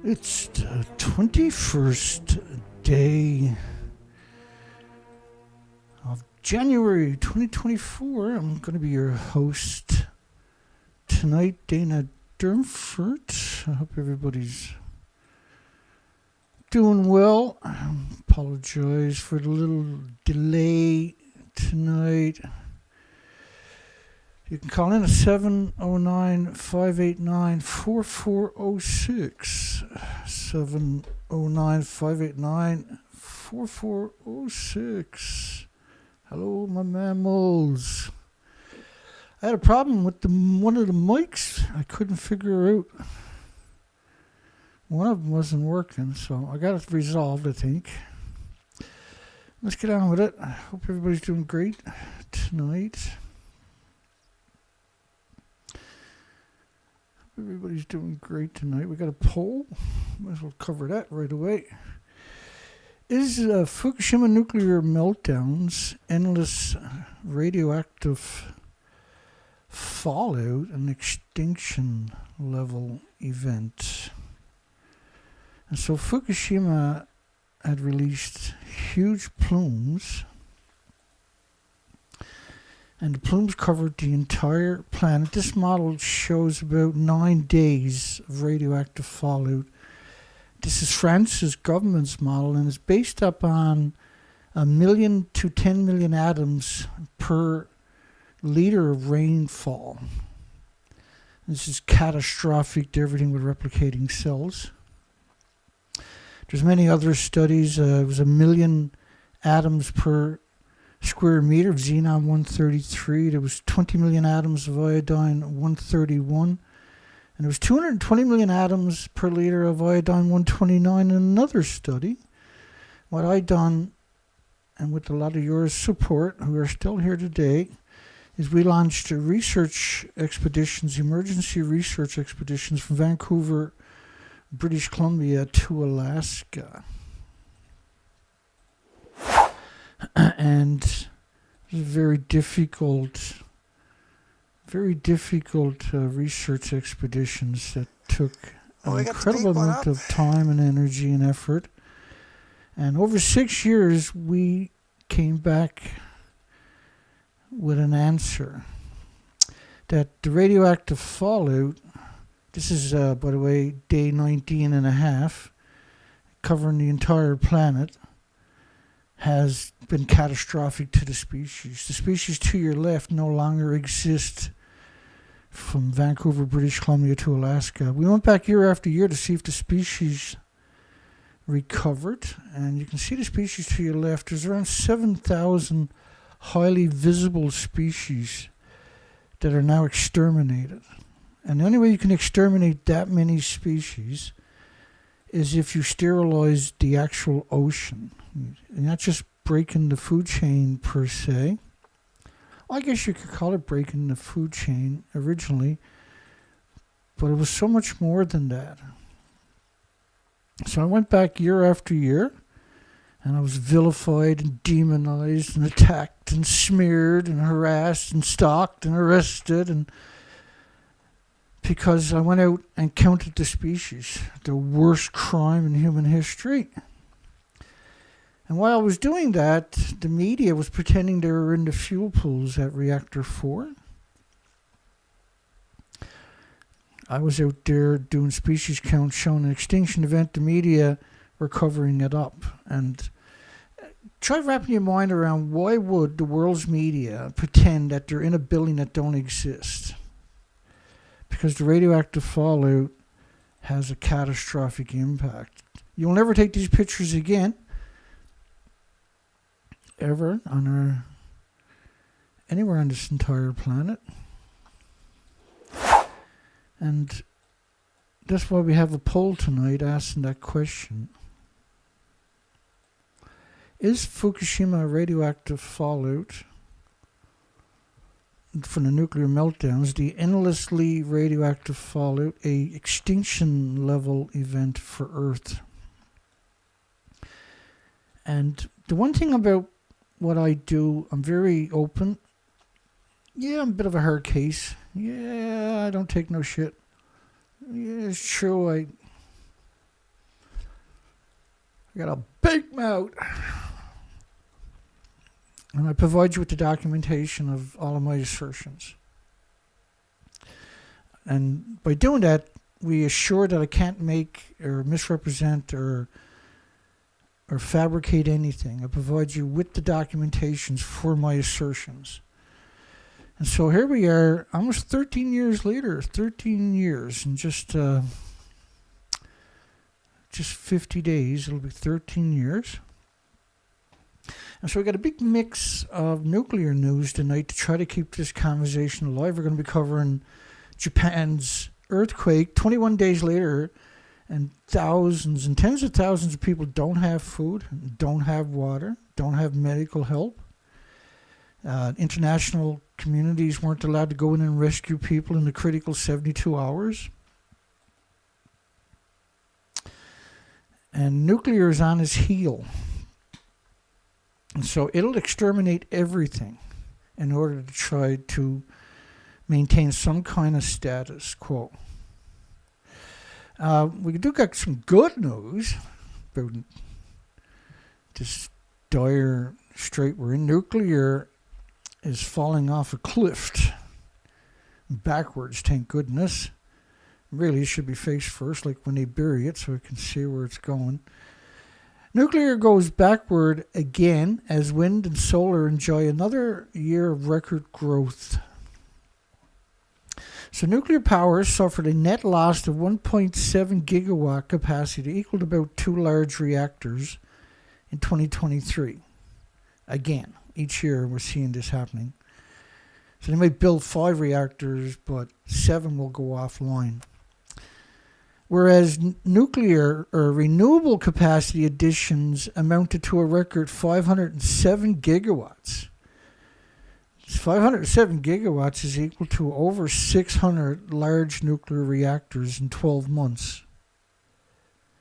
It's the 21st day of January 2024. I'm going to be your host tonight, Dana Durnford. I hope everybody's doing well. I apologize for the little delay tonight. You can call in at 709-589-4406. 709-589-4406. Hello, my mammals. I had a problem with one of the mics. I couldn't figure out. One of them wasn't working, so I got it resolved, I think. Let's get on with it. I hope everybody's doing great tonight. Everybody's doing great tonight. We got a poll. Might as well cover that right away. Is Fukushima nuclear meltdowns, endless radioactive fallout, an extinction level event? And so Fukushima had released huge plumes, and the plumes covered the entire planet. This model shows about 9 days of radioactive fallout. This is France's government's model, and it's based upon 1 million to 10 million atoms per liter of rainfall. This is catastrophic to everything with replicating cells. There's many other studies. It was 1 million atoms per square meter of xenon-133. There was 20 million atoms of iodine-131. And there was 220 million atoms per liter of iodine-129 in another study. What I done, and with a lot of your support, who are still here today, is we launched research expeditions, emergency research expeditions from Vancouver, British Columbia to Alaska. And very difficult research expeditions that took an incredible amount of time and energy and effort. And over 6 years, we came back with an answer that the radioactive fallout, this is, by the way, day 19 and a half, covering the entire planet, has been catastrophic to the species. The species to your left no longer exist from Vancouver, British Columbia to Alaska. We went back year after year to see if the species recovered, and you can see the species to your left. There's around 7,000 highly visible species that are now exterminated. And the only way you can exterminate that many species is if you sterilize the actual ocean. You're not just breaking the food chain per se. I guess you could call it breaking the food chain originally, but it was so much more than that. So I went back year after year, and I was vilified and demonized and attacked and smeared and harassed and stalked and arrested, and because I went out and counted the species, the worst crime in human history. And while I was doing that, the media was pretending they were in the fuel pools at Reactor 4. I was out there doing species counts, showing an extinction event. The media were covering it up. And try wrapping your mind around, why would the world's media pretend that they're in a building that don't exist? Because the radioactive fallout has a catastrophic impact. You'll never take these pictures again, ever, anywhere on this entire planet. And that's why we have a poll tonight asking that question. Is Fukushima radioactive fallout from the nuclear meltdowns, the endlessly radioactive fallout, a extinction level event for Earth? And the one thing about what I do, I'm very open. Yeah, I'm a bit of a hard case. Yeah, I don't take no shit. Yeah, it's true. I got a big mouth. And I provide you with the documentation of all of my assertions. And by doing that, we assure that I can't make or misrepresent or fabricate anything. I provide you with the documentations for my assertions. And so here we are, almost 13 years later, 13 years in just 50 days. It'll be 13 years. And so we got a big mix of nuclear news tonight to try to keep this conversation alive. We're going to be covering Japan's earthquake 21 days later, and thousands and tens of thousands of people don't have food, don't have water, don't have medical help. International communities weren't allowed to go in and rescue people in the critical 72 hours. And nuclear is on its heel. And so it'll exterminate everything in order to try to maintain some kind of status quo. We do got some good news about this dire strait we're in. Nuclear is falling off a cliff backwards, thank goodness. Really, it should be face first, like when they bury it, so we can see where it's going. Nuclear goes backward again as wind and solar enjoy another year of record growth. So nuclear power suffered a net loss of 1.7 gigawatt capacity, equal to about 2 large reactors in 2023. Again, each year we're seeing this happening. So they might build 5 reactors, but 7 will go offline. Whereas nuclear or renewable capacity additions amounted to a record 507 gigawatts. 507 gigawatts is equal to over 600 large nuclear reactors in 12 months.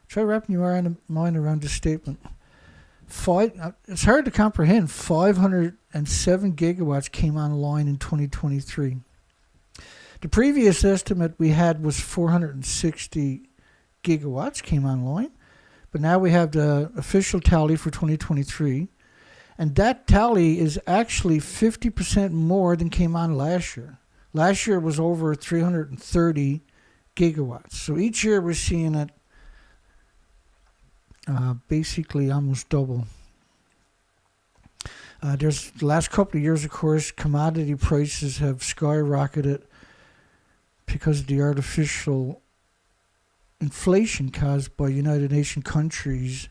Try wrapping your mind around this statement. It's hard to comprehend. 507 gigawatts came online in 2023. The previous estimate we had was 460 gigawatts came online, but now we have the official tally for 2023, and that tally is actually 50% more than came on last year. Last year was over 330 gigawatts. So each year we're seeing it basically almost double. There's the last couple of years, of course, commodity prices have skyrocketed because of the artificial inflation caused by United Nations countries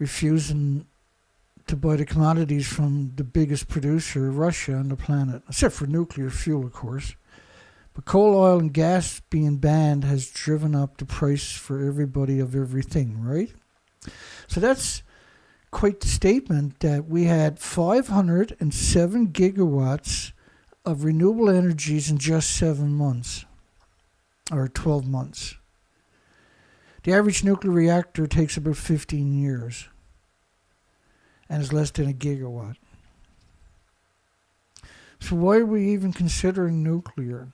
refusing to buy the commodities from the biggest producer, Russia, on the planet, except for nuclear fuel, of course. But coal, oil, and gas being banned has driven up the price for everybody of everything, right? So that's quite the statement that we had 507 gigawatts of renewable energies in just 7 months, or 12 months. The average nuclear reactor takes about 15 years and is less than a gigawatt. So why are we even considering nuclear?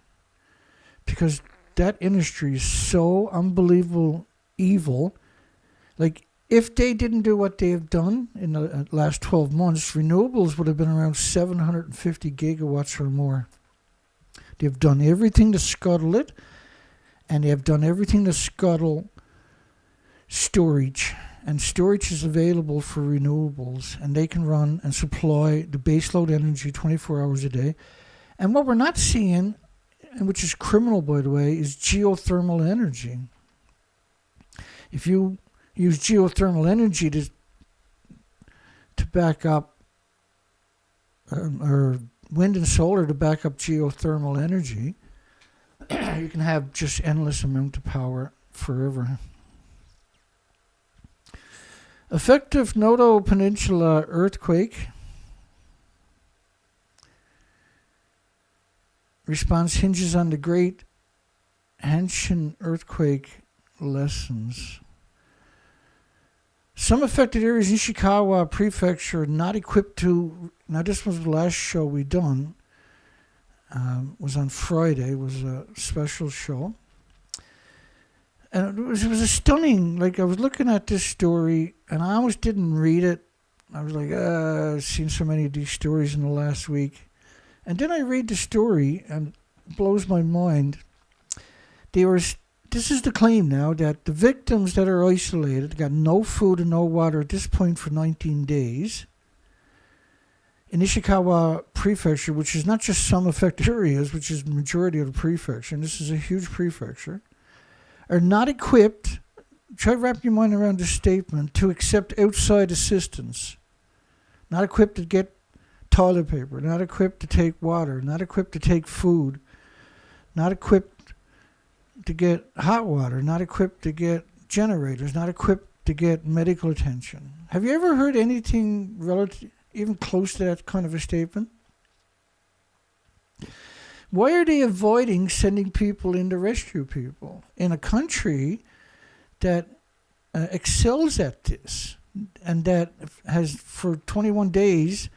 Because that industry is so unbelievable evil. Like, if they didn't do what they have done in the last 12 months, renewables would have been around 750 gigawatts or more. They've done everything to scuttle it, and they have done everything to scuttle storage. And storage is available for renewables, and they can run and supply the baseload energy 24 hours a day. And what we're not seeing, and which is criminal, by the way, is geothermal energy. If you use geothermal energy to back up, or wind and solar to back up geothermal energy, you can have just endless amount of power forever. Effective Noto Peninsula earthquake. Response hinges on the great Hampshire earthquake lessons. Some affected areas in Shika Prefecture are not equipped to... Now, this was the last show we done. Was on Friday. It was a special show. And it was a stunning, like I was looking at this story and I almost didn't read it. I was like, I've seen so many of these stories in the last week. And then I read the story and it blows my mind. This is the claim now, that the victims that are isolated got no food and no water at this point for 19 days. In Ishikawa Prefecture, which is not just some affected areas, which is the majority of the prefecture, and this is a huge prefecture, are not equipped, try to wrap your mind around this statement, to accept outside assistance. Not equipped to get toilet paper, not equipped to take water, not equipped to take food, not equipped to get hot water, not equipped to get generators, not equipped to get medical attention. Have you ever heard anything relative, even close to that kind of a statement? Why are they avoiding sending people in to rescue people in a country that excels at this and that has for 21 days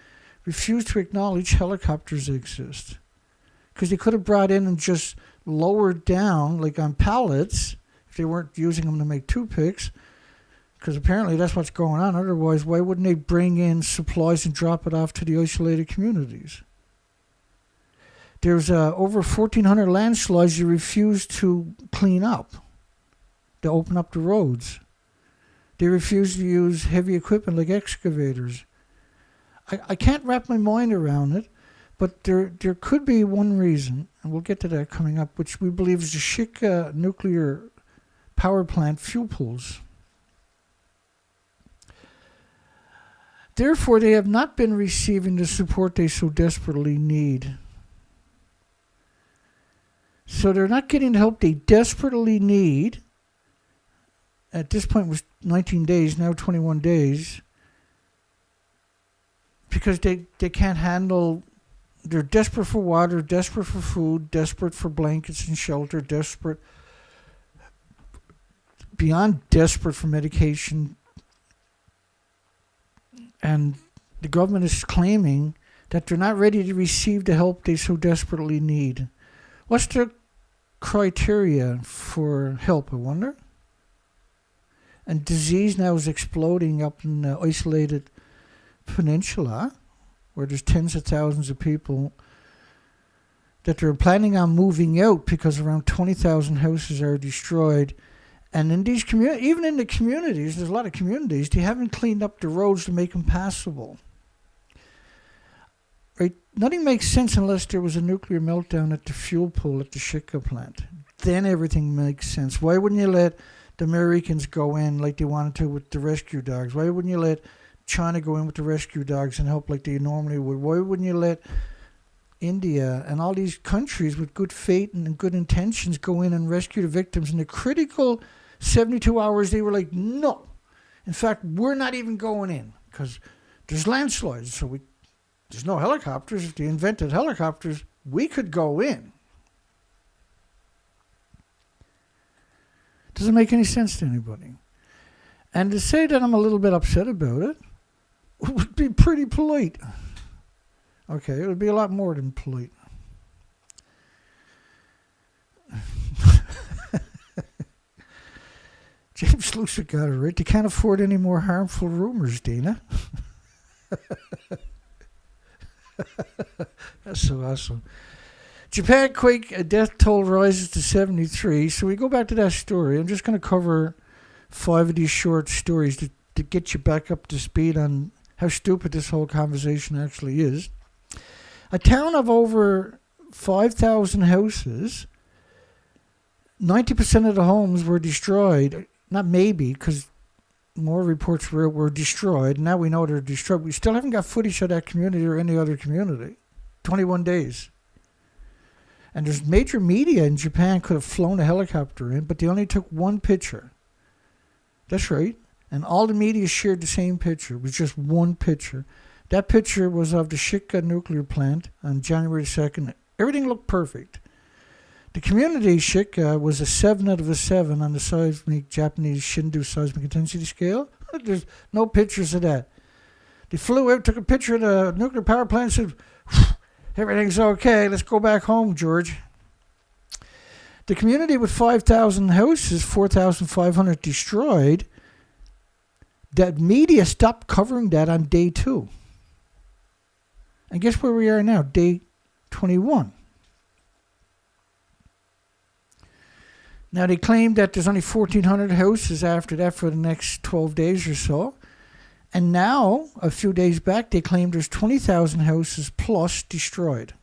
refused to acknowledge helicopters exist? Because they could have brought in and just lowered down, like on pallets, if they weren't using them to make toothpicks, because apparently that's what's going on. Otherwise, why wouldn't they bring in supplies and drop it off to the isolated communities? There's over 1,400 landslides you refuse to clean up, to open up the roads. They refuse to use heavy equipment like excavators. I can't wrap my mind around it, but there could be one reason, and we'll get to that coming up, which we believe is the Shika nuclear power plant fuel pools. Therefore, they have not been receiving the support they so desperately need. So they're not getting the help they desperately need. At this point it was 19 days, now 21 days. Because they can't handle, they're desperate for water, desperate for food, desperate for blankets and shelter, desperate, beyond desperate for medication. And the government is claiming that they're not ready to receive the help they so desperately need. What's the criteria for help, I wonder? And disease now is exploding up in the isolated peninsula, where there's tens of thousands of people that they're planning on moving out because around 20,000 houses are destroyed. And in these even in the communities, there's a lot of communities, they haven't cleaned up the roads to make them passable. Right? Nothing makes sense unless there was a nuclear meltdown at the fuel pool at the Shika plant. Then everything makes sense. Why wouldn't you let the Americans go in like they wanted to with the rescue dogs? Why wouldn't you let China go in with the rescue dogs and help like they normally would? Why wouldn't you let India and all these countries with good faith and good intentions go in and rescue the victims? In the critical 72 hours, they were like, no. In fact, we're not even going in because there's landslides, so there's no helicopters. If they invented helicopters, we could go in. Doesn't make any sense to anybody. And to say that I'm a little bit upset about it would be pretty polite. Okay, it would be a lot more than polite. James Lucic got it right. They can't afford any more harmful rumors, Dana. That's so awesome. Japan quake death toll rises to 73. So we go back to that story. I'm just going to cover 5 of these short stories to get you back up to speed on how stupid this whole conversation actually is. A town of over 5,000 houses, 90% of the homes were destroyed. Not maybe, because more reports were destroyed. Now we know they're destroyed. We still haven't got footage of that community or any other community. 21 days. And there's major media in Japan could have flown a helicopter in, but they only took one picture. That's right. And all the media shared the same picture. It was just one picture. That picture was of the Shika nuclear plant on January 2nd. Everything looked perfect. The community Shika was a 7 out of a 7 on the seismic Japanese Shindu seismic intensity scale. There's no pictures of that. They flew out, took a picture of the nuclear power plant, and said, everything's okay, let's go back home, George. The community with 5,000 houses, 4,500 destroyed, that media stopped covering that on day 2. And guess where we are now? Day 21. Now, they claim that there's only 1,400 houses after that for the next 12 days or so. And now, a few days back, they claim there's 20,000 houses plus destroyed.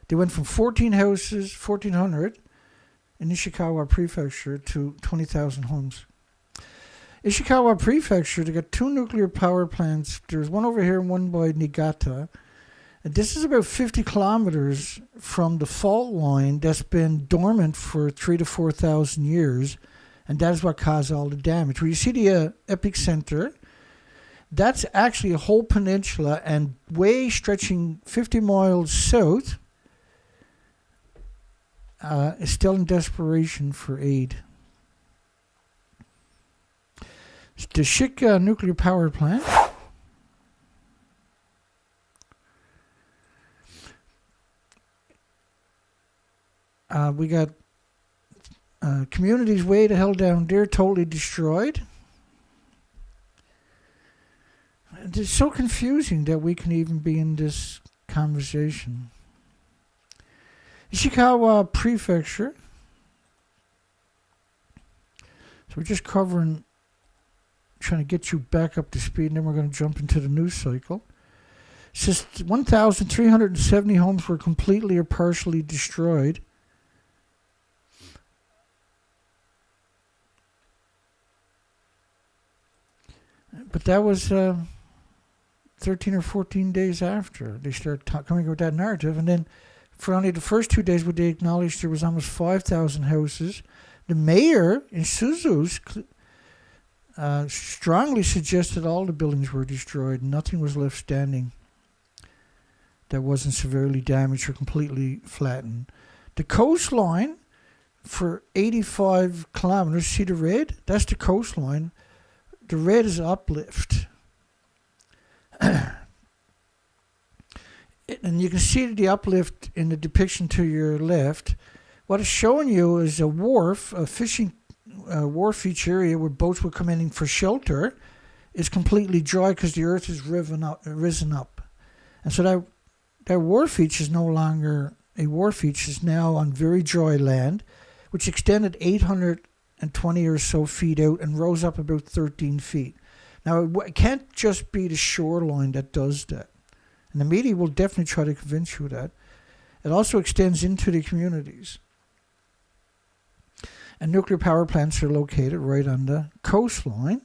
They went from 1,400 in Ishikawa Prefecture to 20,000 homes. Ishikawa Prefecture, they got 2 nuclear power plants. There's one over here and one by Niigata. And this is about 50 kilometers from the fault line that's been dormant for 3,000 to 4,000 years. And that is what caused all the damage. Where you see the epicenter, that's actually a whole peninsula and way stretching 50 miles south is still in desperation for aid. The Shika nuclear power plant we got communities way the hell down there totally destroyed. It's so confusing that we can even be in this conversation. Ishikawa Prefecture. So we're just trying to get you back up to speed, and then we're going to jump into the news cycle. It says 1,370 homes were completely or partially destroyed. But that was 13 or 14 days after they started coming with that narrative. And then for only the first 2 days would they acknowledge there was almost 5,000 houses. The mayor in Suzu strongly suggested all the buildings were destroyed. Nothing was left standing that wasn't severely damaged or completely flattened. The coastline for 85 kilometers, see the red? That's the coastline. The red is uplift. And you can see the uplift in the depiction to your left. What it's showing you is a wharf, a fishing wharfage area where boats were coming in for shelter. Is completely dry because the earth has risen up. And so that wharfage is no longer a wharfage, is now on very dry land, which extended 820 or so feet out and rose up about 13 feet. Now, it can't just be the shoreline that does that. And the media will definitely try to convince you of that. It also extends into the communities. And nuclear power plants are located right on the coastline.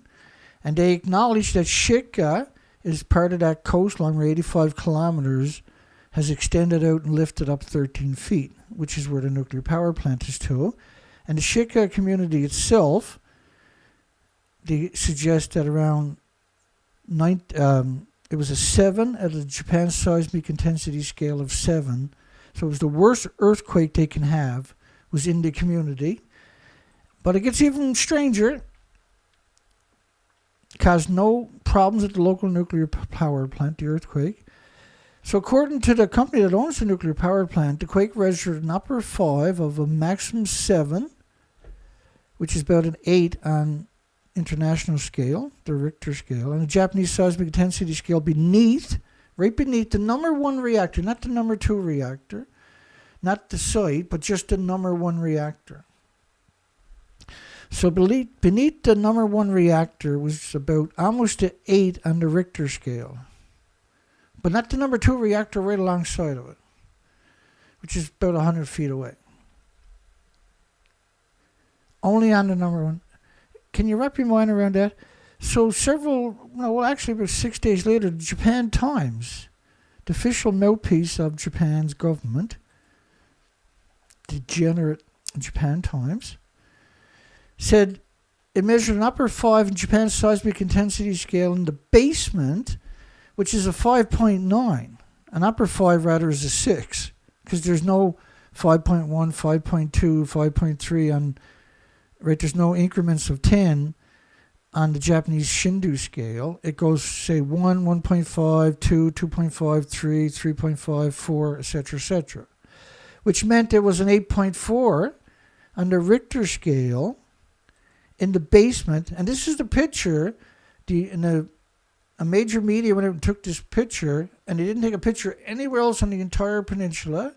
And they acknowledge that Shika is part of that coastline where 85 kilometers has extended out and lifted up 13 feet, which is where the nuclear power plant is to. And the Shika community itself, they suggest that around it was a 7 at the Japan seismic intensity scale of 7. So it was the worst earthquake they can have was in the community. But it gets even stranger. Caused no problems at the local nuclear power plant, the earthquake. So according to the company that owns the nuclear power plant, the quake registered an upper 5 of a maximum 7, which is about an 8 on international scale, the Richter scale, and the Japanese seismic intensity scale right beneath the number 1 reactor, not the number 2 reactor, not the site, but just the number 1 reactor. So beneath the number 1 reactor was about almost an 8 on the Richter scale, but not the number 2 reactor right alongside of it, which is about 100 feet away. Only on the number 1. Can you wrap your mind around that? So actually about 6 days later, the Japan Times, the official mouthpiece of Japan's government, degenerate Japan Times, said it measured an upper 5 in Japan's seismic intensity scale in the basement, which is a 5.9. An upper 5 rather is a 6, because there's no 5.1, 5.2, 5.3 on. Right, there's no increments of 10 on the Japanese Shindu scale. It goes, say, 1, 1.5, 2, 2.5, 3, 3.5, 4, etc., etc. which meant it was an 8.4 on the Richter scale in the basement. And this is the picture. A major media went out and took this picture, and they didn't take a picture anywhere else on the entire peninsula.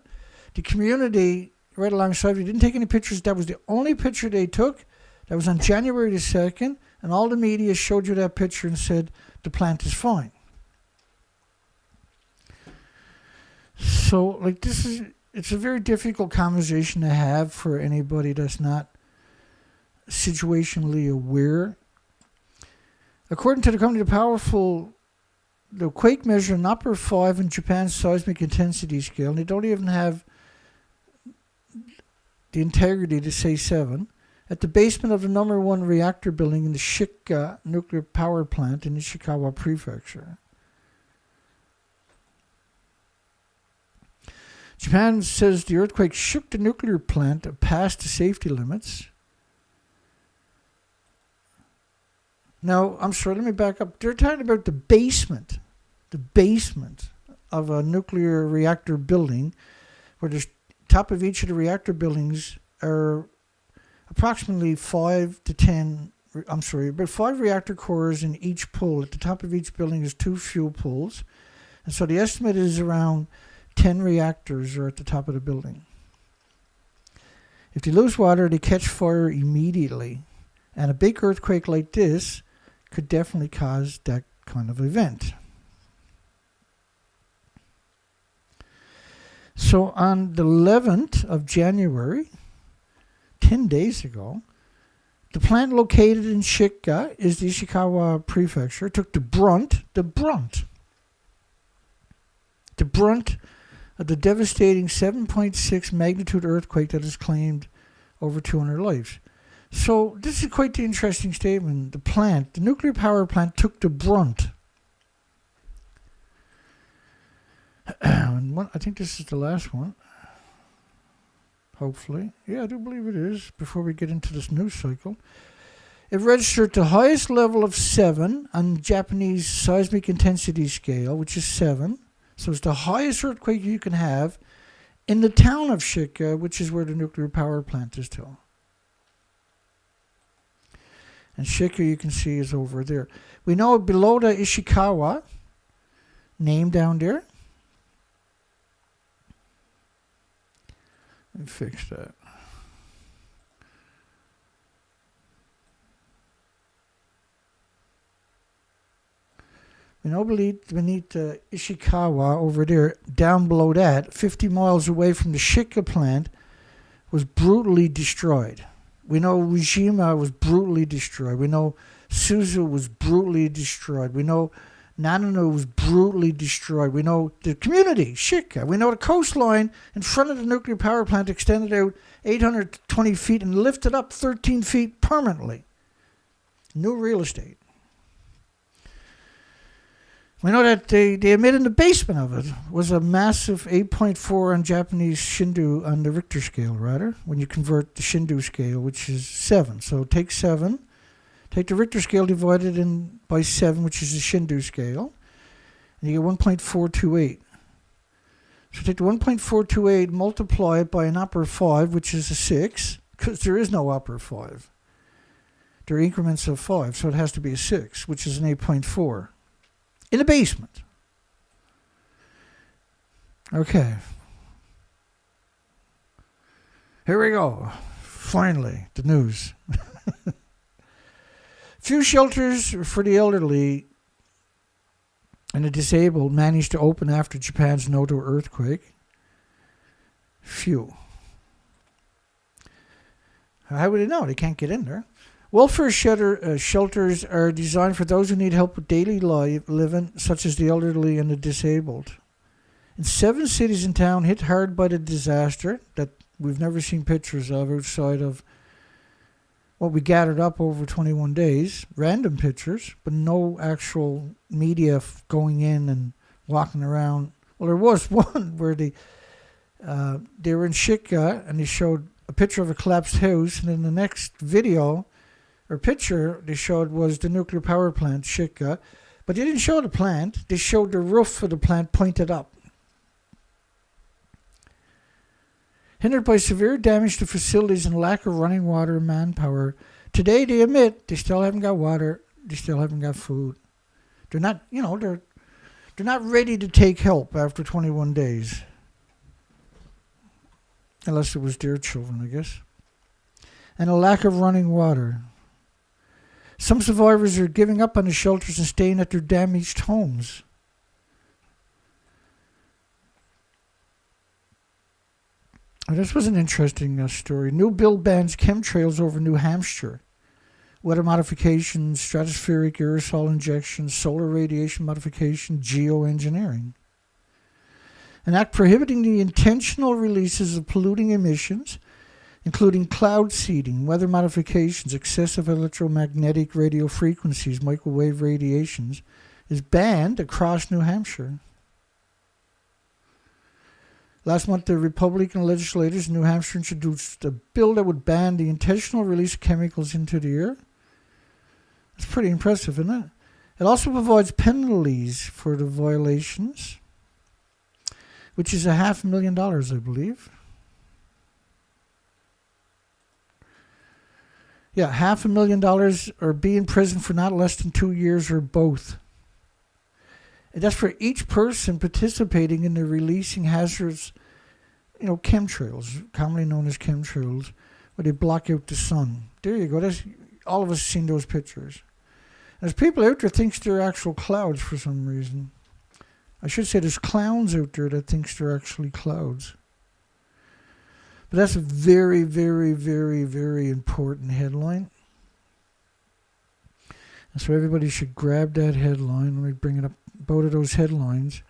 The community right alongside me didn't take any pictures. That was the only picture they took. That was on January the 2nd, and all the media showed you that picture and said the plant is fine. So, like, it's a very difficult conversation to have for anybody that's not situationally aware. According to the company, the quake measured an upper 5 in Japan's seismic intensity scale, and they don't even have the integrity to say 7, at the basement of the number 1 reactor building in the Shika nuclear power plant in Ishikawa Prefecture. Japan says the earthquake shook the nuclear plant past the safety limits. Now, I'm sorry, let me back up. They're talking about the basement of a nuclear reactor building, where the top of each of the reactor buildings are approximately 5 reactor cores in each pool. At the top of each building is 2 fuel pools. And so the estimate is around 10 reactors are at the top of the building. If they lose water, they catch fire immediately. And a big earthquake like this could definitely cause that kind of event. So on the 11th of January, 10 days ago, the plant located in Shika is the Ishikawa Prefecture, took the brunt of the devastating 7.6 magnitude earthquake that has claimed over 200 lives. So this is quite the interesting statement. The nuclear power plant took the brunt. I think this is the last one. Hopefully. Yeah, I do believe it is, before we get into this news cycle. It registered the highest level of 7 on Japanese seismic intensity scale, which is 7. So it's the highest earthquake you can have in the town of Shika, which is where the nuclear power plant is to. And Shika, you can see, is over there. We know below the Ishikawa name down there. Let me fix that. We know beneath Ishikawa over there, down below that, 50 miles away from the Shika plant, was brutally destroyed. We know Fukushima was brutally destroyed. We know Suzu was brutally destroyed. We know Nanano was brutally destroyed. We know the community, Shika. We know the coastline in front of the nuclear power plant extended out 820 feet and lifted up 13 feet permanently. New real estate. We know that they admit in the basement of it was a massive 8.4 on Japanese Shindu, on the Richter scale, rather, when you convert the Shindu scale, which is 7. So take 7, take the Richter scale divided in by 7, which is the Shindu scale, and you get 1.428. So take the 1.428, multiply it by an upper 5, which is a 6, because there is no upper 5. There are increments of 5, so it has to be a 6, which is an 8.4. In the basement. Okay. Here we go. Finally, the news. Few shelters for the elderly and the disabled managed to open after Japan's Noto earthquake. Few. How would they know? They can't get in there. Welfare shelters are designed for those who need help with daily living, such as the elderly and the disabled. In 7 cities in town hit hard by the disaster that we've never seen pictures of outside of what we gathered up over 21 days, random pictures, but no actual media going in and walking around. Well, there was one where they were in Shika and they showed a picture of a collapsed house, and in the next video or picture they showed was the nuclear power plant, Shika. But they didn't show the plant. They showed the roof of the plant pointed up. Hindered by severe damage to facilities and lack of running water and manpower, today they admit they still haven't got water, they still haven't got food. They're not, they're not ready to take help after 21 days. Unless it was their children, I guess. And a lack of running water. Some survivors are giving up on the shelters and staying at their damaged homes. This was an interesting story. New bill bans chemtrails over New Hampshire. Weather modification, stratospheric aerosol injection, solar radiation modification, geoengineering. An act prohibiting the intentional releases of polluting emissions, including cloud seeding, weather modifications, excessive electromagnetic radio frequencies, microwave radiations, is banned across New Hampshire. Last month, the Republican legislators in New Hampshire introduced a bill that would ban the intentional release of chemicals into the air. That's pretty impressive, isn't it? It also provides penalties for the violations, which is $500,000, I believe. Yeah, $500,000 or be in prison for not less than 2 years or both. And that's for each person participating in the releasing hazardous, chemtrails, commonly known as chemtrails, where they block out the sun. There you go. All of us have seen those pictures. And there's people out there thinks they're actual clouds for some reason. I should say there's clowns out there that thinks they're actually clouds. But that's a very, very, very, very important headline. And so everybody should grab that headline. Let me bring it up, both of those headlines.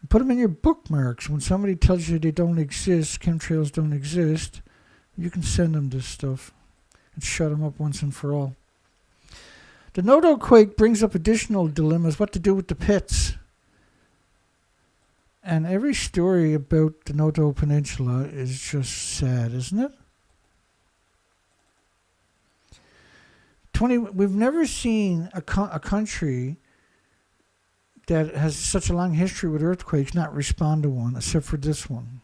And put them in your bookmarks. When somebody tells you they don't exist, chemtrails don't exist, you can send them this stuff and shut them up once and for all. The Noto quake brings up additional dilemmas, what to do with the pits. And every story about the Noto Peninsula is just sad, isn't it? We've never seen a country that has such a long history with earthquakes not respond to one, except for this one.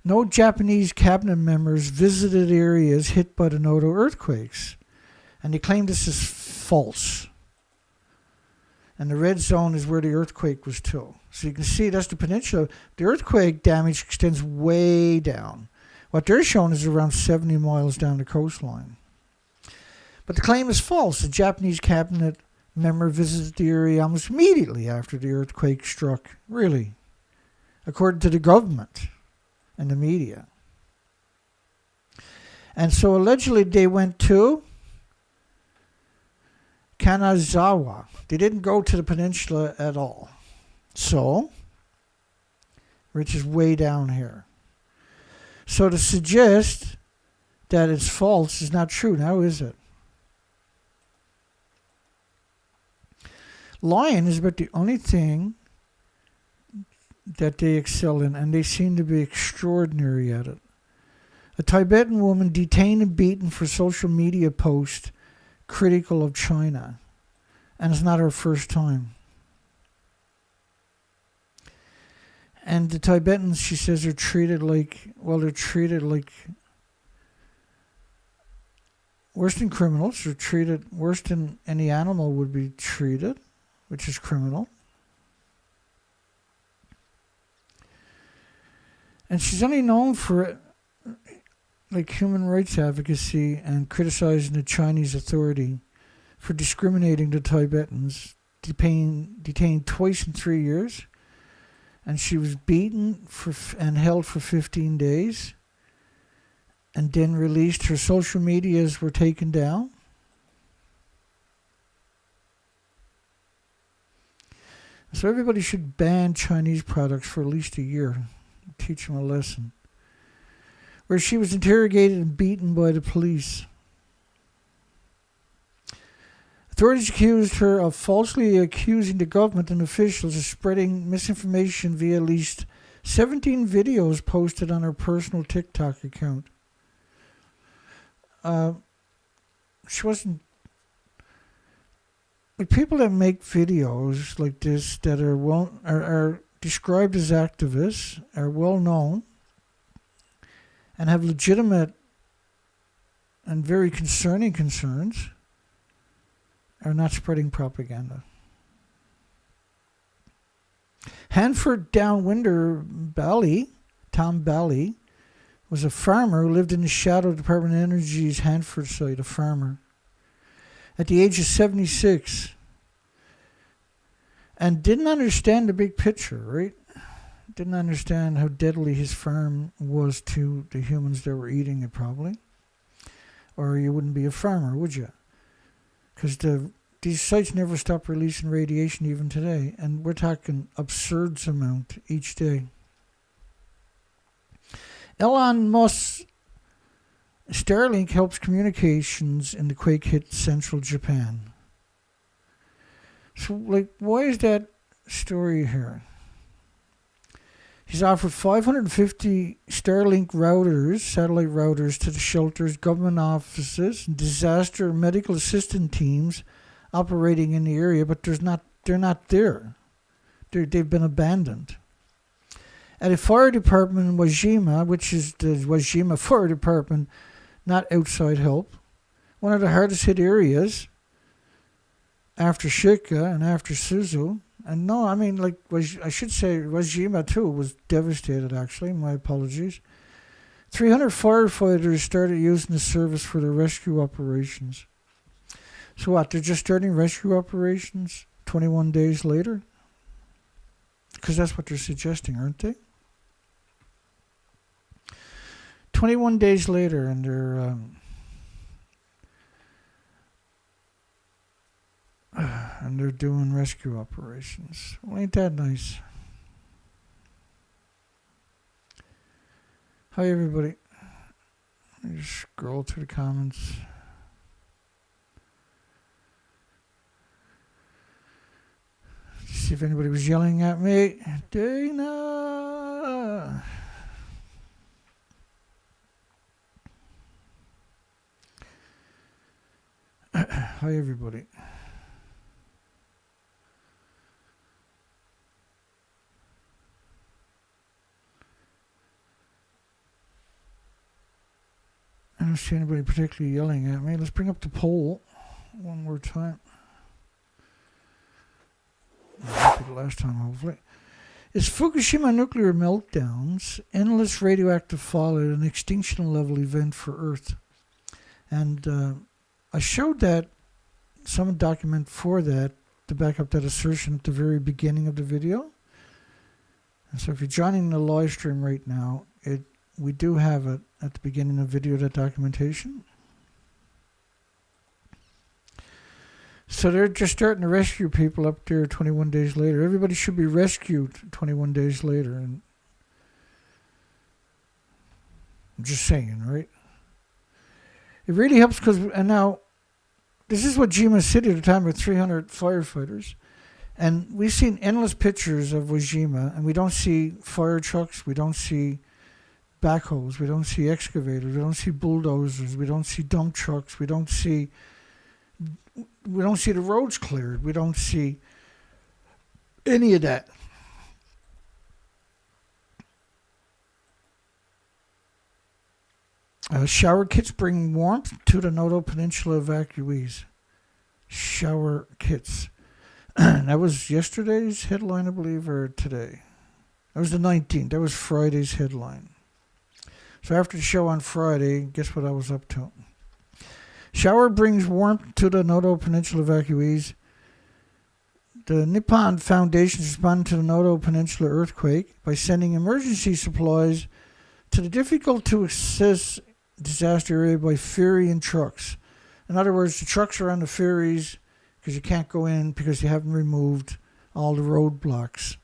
No Japanese cabinet members visited areas hit by the Noto earthquakes, and they claim this is false. And the red zone is where the earthquake was too. So you can see that's the peninsula. The earthquake damage extends way down. What they're showing is around 70 miles down the coastline. But the claim is false. The Japanese cabinet member visited the area almost immediately after the earthquake struck. Really. According to the government and the media. And so allegedly they went to Kanazawa. They didn't go to the peninsula at all. So, which is way down here. So to suggest that it's false is not true. Now is it? Lying is about the only thing that they excel in, and they seem to be extraordinary at it. A Tibetan woman detained and beaten for social media post critical of China. And it's not her first time. And the Tibetans, she says, are treated like, they're treated like worse than criminals. They're treated worse than any animal would be treated, which is criminal. And she's only known for human rights advocacy and criticizing the Chinese authority for discriminating the Tibetans, detained twice in 3 years, and she was beaten and held for 15 days, and then released. Her social medias were taken down. So everybody should ban Chinese products for at least a year, teach them a lesson. Where she was interrogated and beaten by the police. Authorities accused her of falsely accusing the government and officials of spreading misinformation via at least 17 videos posted on her personal TikTok account. She wasn't... People that make videos like this that are described as activists are well known and have legitimate and very concerning concerns are not spreading propaganda. Hanford downwinder Bailie, Tom Bailie, was a farmer who lived in the shadow of Department of Energy's Hanford site, a farmer. At the age of 76, and didn't understand the big picture, right? Didn't understand how deadly his farm was to the humans that were eating it, probably. Or you wouldn't be a farmer, would you? Because these sites never stop releasing radiation even today, and we're talking absurd amount each day. Elon Musk's Starlink helps communications in the quake-hit central Japan. So, why is that story here? He's offered 550 Starlink routers, satellite routers, to the shelters, government offices, and disaster medical assistance teams operating in the area, but they're not there. They've been abandoned. At a fire department in Fukushima, which is the Fukushima Fire Department, not outside help, one of the hardest hit areas after Shika and after Suzu. And no, I mean, I should say Fukushima too was devastated, actually. My apologies. 300 firefighters started using the service for their rescue operations. So what, they're just starting rescue operations 21 days later? Because that's what they're suggesting, aren't they? 21 days later, and they're doing rescue operations. Well, ain't that nice? Hi, everybody. Let me just scroll through the comments. See if anybody was yelling at me. Dana! Hi, everybody. I don't see anybody particularly yelling at me. Let's bring up the poll one more time. The last time, hopefully. Is Fukushima nuclear meltdowns, endless radioactive fallout, an extinction level event for Earth? And I showed that, some document for that, to back up that assertion at the very beginning of the video. And so if you're joining the live stream right now, we do have it at the beginning of the video, that documentation. So they're just starting to rescue people up there 21 days later. Everybody should be rescued 21 days later. And I'm just saying, right? It really helps because, and now, this is what Fukushima City at the time with 300 firefighters. And we've seen endless pictures of Fukushima, and we don't see fire trucks, we don't see backhoes, we don't see excavators, we don't see bulldozers, we don't see dump trucks, we don't see the roads cleared, we don't see any of that. Shower kits bring warmth to the Noto Peninsula evacuees. Shower kits. That was yesterday's headline, I believe, or today. That was the 19th. That was Friday's headline. So after the show on Friday, guess what I was up to? Shower brings warmth to the Noto Peninsula evacuees. The Nippon Foundation responded to the Noto Peninsula earthquake by sending emergency supplies to the difficult-to-access disaster area by ferry and trucks. In other words, the trucks are on the ferries because you can't go in because you haven't removed all the roadblocks.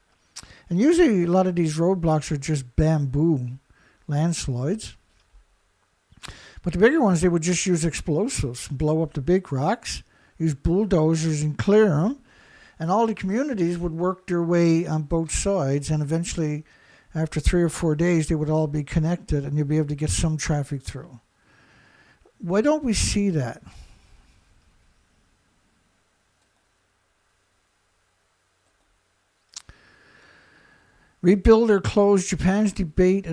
And usually a lot of these roadblocks are just bamboo landslides. But the bigger ones, they would just use explosives, blow up the big rocks, use bulldozers and clear them. And all the communities would work their way on both sides, and eventually, after 3 or 4 days, they would all be connected and you'll be able to get some traffic through. Why don't we see that? Rebuild or close, Japan's debate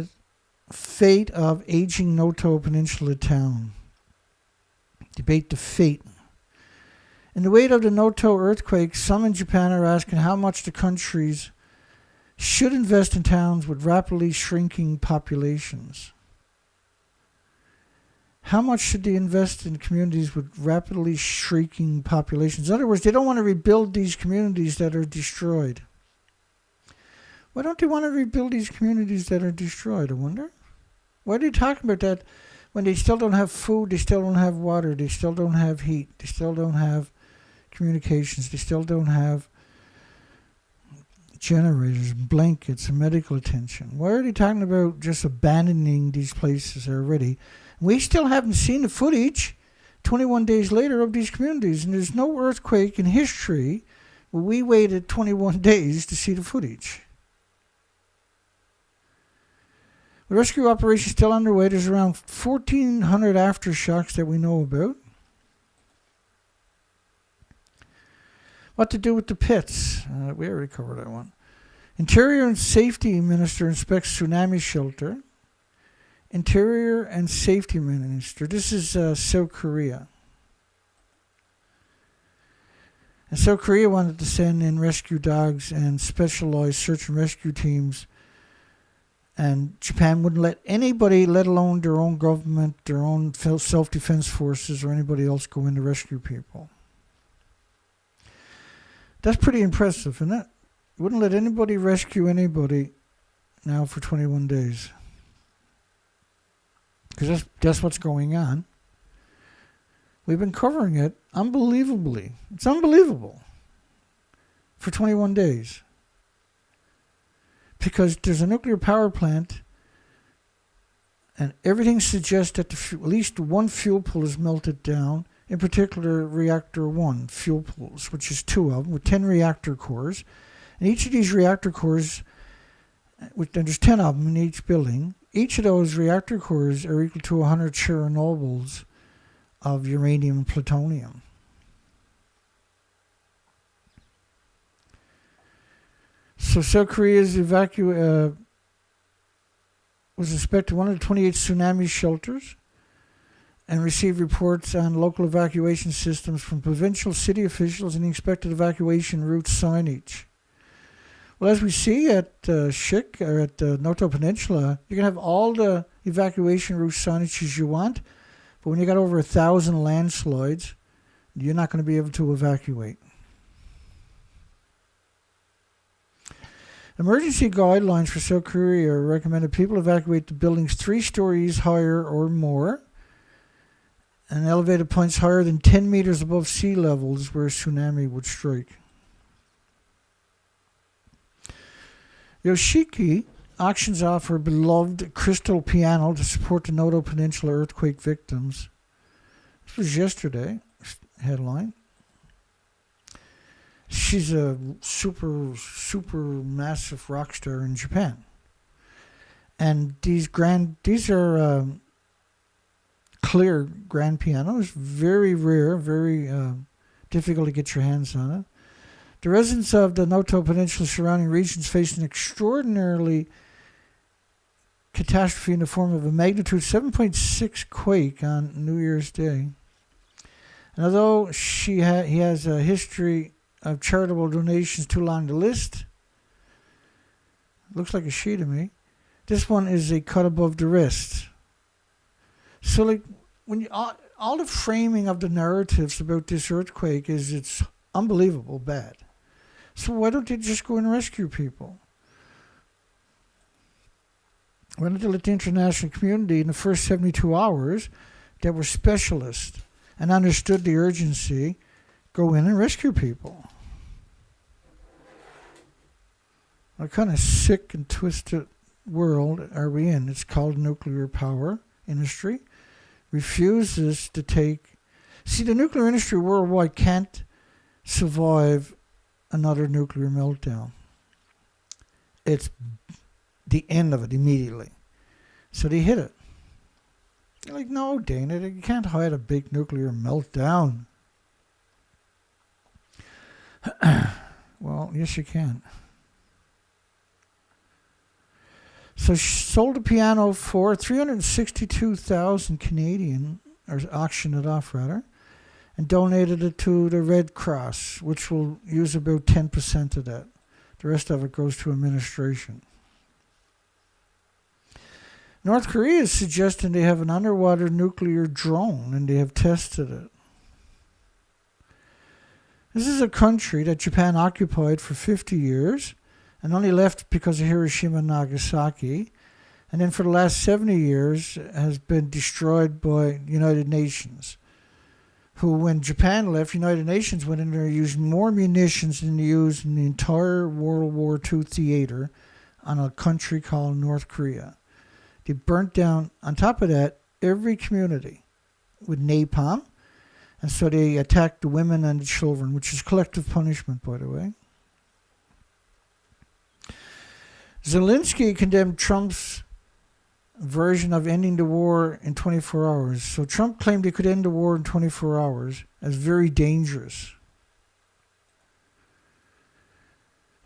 fate of aging Noto Peninsula town. Debate the fate. In the wake of the Noto earthquake, some in Japan are asking how much the countries should invest in towns with rapidly shrinking populations. How much should they invest in communities with rapidly shrinking populations? In other words, they don't want to rebuild these communities that are destroyed. Why don't they want to rebuild these communities that are destroyed, I wonder? Why are they talking about that when they still don't have food, they still don't have water, they still don't have heat, they still don't have communications, they still don't have generators, blankets, and medical attention? Why are they talking about just abandoning these places already? We still haven't seen the footage 21 days later of these communities, and there's no earthquake in history where we waited 21 days to see the footage. The rescue operation is still underway. There's around 1,400 aftershocks that we know about. What to do with the pits? We already covered that one. Interior and Safety Minister inspects tsunami shelter. Interior and Safety Minister. This is South Korea. And South Korea wanted to send in rescue dogs and specialized search and rescue teams. And Japan wouldn't let anybody, let alone their own government, their own self-defense forces, or anybody else go in to rescue people. That's pretty impressive, isn't it? Wouldn't let anybody rescue anybody now for 21 days. Because that's what's going on. We've been covering it unbelievably. It's unbelievable. For 21 days. Because there's a nuclear power plant and everything suggests that at least one fuel pool is melted down. In particular, reactor 1 fuel pools, which is 2 of them, with 10 reactor cores. And each of these reactor cores, there's 10 of them in each building, each of those reactor cores are equal to 100 Chernobyls of uranium and plutonium. So South Korea's was inspected one of the 28 tsunami shelters and received reports on local evacuation systems from provincial city officials and the expected evacuation route signage. Well, as we see at Shika, or at the Noto Peninsula, you can have all the evacuation route signages you want, but when you got over 1,000 landslides, you're not going to be able to evacuate. Emergency guidelines for South Korea recommend that people evacuate the buildings 3 stories higher or more, and elevated points higher than 10 meters above sea levels where a tsunami would strike. Yoshiki auctions off her beloved crystal piano to support the Noto Peninsula earthquake victims. This was yesterday, headline. She's a super massive rock star in Japan. And these are clear grand pianos, very rare, very difficult to get your hands on it. The residents of the Noto Peninsula surrounding regions face an extraordinarily catastrophe in the form of a magnitude 7.6 quake on New Year's Day. And although he has a history of charitable donations too long to list, looks like a she to me, this one is a cut above the rest. So like when you, all the framing of the narratives about this earthquake is it's unbelievable bad. So why don't they just go and rescue people? Why don't they let the international community in the first 72 hours that were specialists and understood the urgency go in and rescue people? What kind of sick and twisted world are we in? It's called nuclear power industry. Refuses to take... See, the nuclear industry worldwide can't survive another nuclear meltdown. It's the end of it immediately. So they hit it. You're like, no, Dana, you can't hide a big nuclear meltdown. Well, yes, you can. So she sold the piano for 362,000 Canadian, or auctioned it off rather, and donated it to the Red Cross, which will use about 10% of that. The rest of it goes to administration. North Korea is suggesting they have an underwater nuclear drone, and they have tested it. This is a country that Japan occupied for 50 years and only left because of Hiroshima and Nagasaki, and then for the last 70 years has been destroyed by United Nations, who, when Japan left, United Nations went in there and used more munitions than they used in the entire World War II theater on a country called North Korea. They burnt down, on top of that, every community with napalm, and so they attacked the women and the children, which is collective punishment, by the way. Zelensky condemned Trump's version of ending the war in 24 hours. So Trump claimed he could end the war in 24 hours as very dangerous.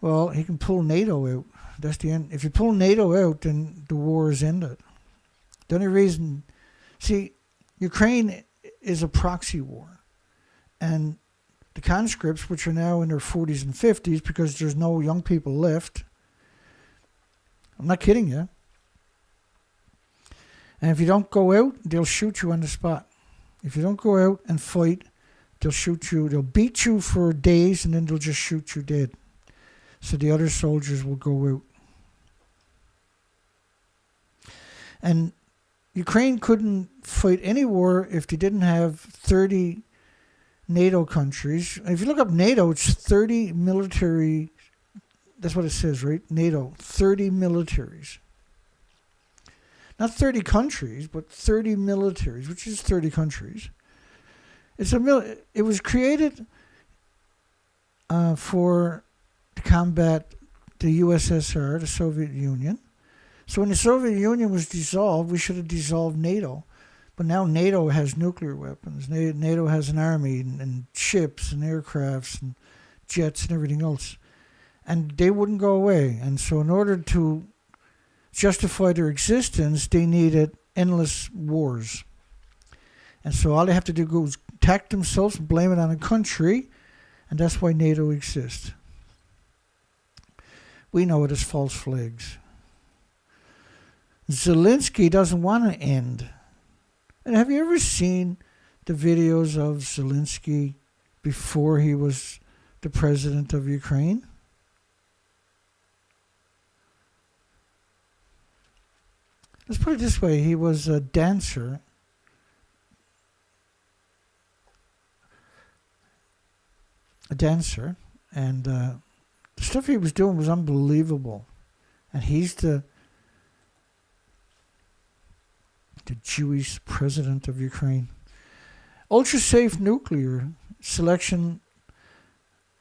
Well, he can pull NATO out. That's the end. If you pull NATO out, then the war is ended. The only reason... See, Ukraine is a proxy war. And the conscripts, which are now in their 40s and 50s because there's no young people left... I'm not kidding you. And if you don't go out, they'll shoot you on the spot. If you don't go out and fight, they'll shoot you. They'll beat you for days and then they'll just shoot you dead. So the other soldiers will go out. And Ukraine couldn't fight any war if they didn't have 30 NATO countries. If you look up NATO, it's 30 military. That's what it says, right? NATO, 30 militaries. Not 30 countries, but 30 militaries, which is 30 countries. It was created for to combat the USSR, the Soviet Union. So when the Soviet Union was dissolved, we should have dissolved NATO. But now NATO has nuclear weapons. NATO has an army and ships and aircrafts and jets and everything else. And they wouldn't go away. And so in order to justify their existence, they needed endless wars. And so all they have to do is attack themselves and blame it on a country. And that's why NATO exists. We know it as false flags. Zelensky doesn't want to end. And have you ever seen the videos of Zelensky before he was the president of Ukraine? Let's put it this way. He was a dancer. And the stuff he was doing was unbelievable. And he's the Jewish president of Ukraine. Ultra-safe nuclear selection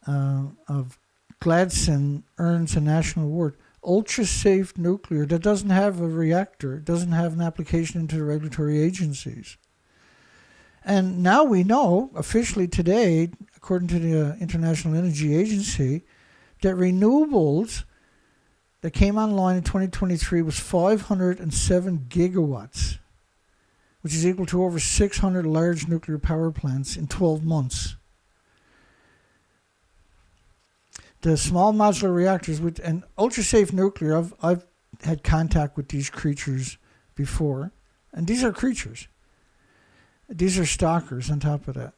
of Gadsden earns a national award. Ultra-safe nuclear that doesn't have a reactor, doesn't have an application into the regulatory agencies. And now we know, officially today, according to the International Energy Agency, that renewables that came online in 2023 was 507 gigawatts, which is equal to over 600 large nuclear power plants in 12 months. The small modular reactors and ultra-safe nuclear, I've had contact with these creatures before, and these are creatures. These are stalkers on top of that.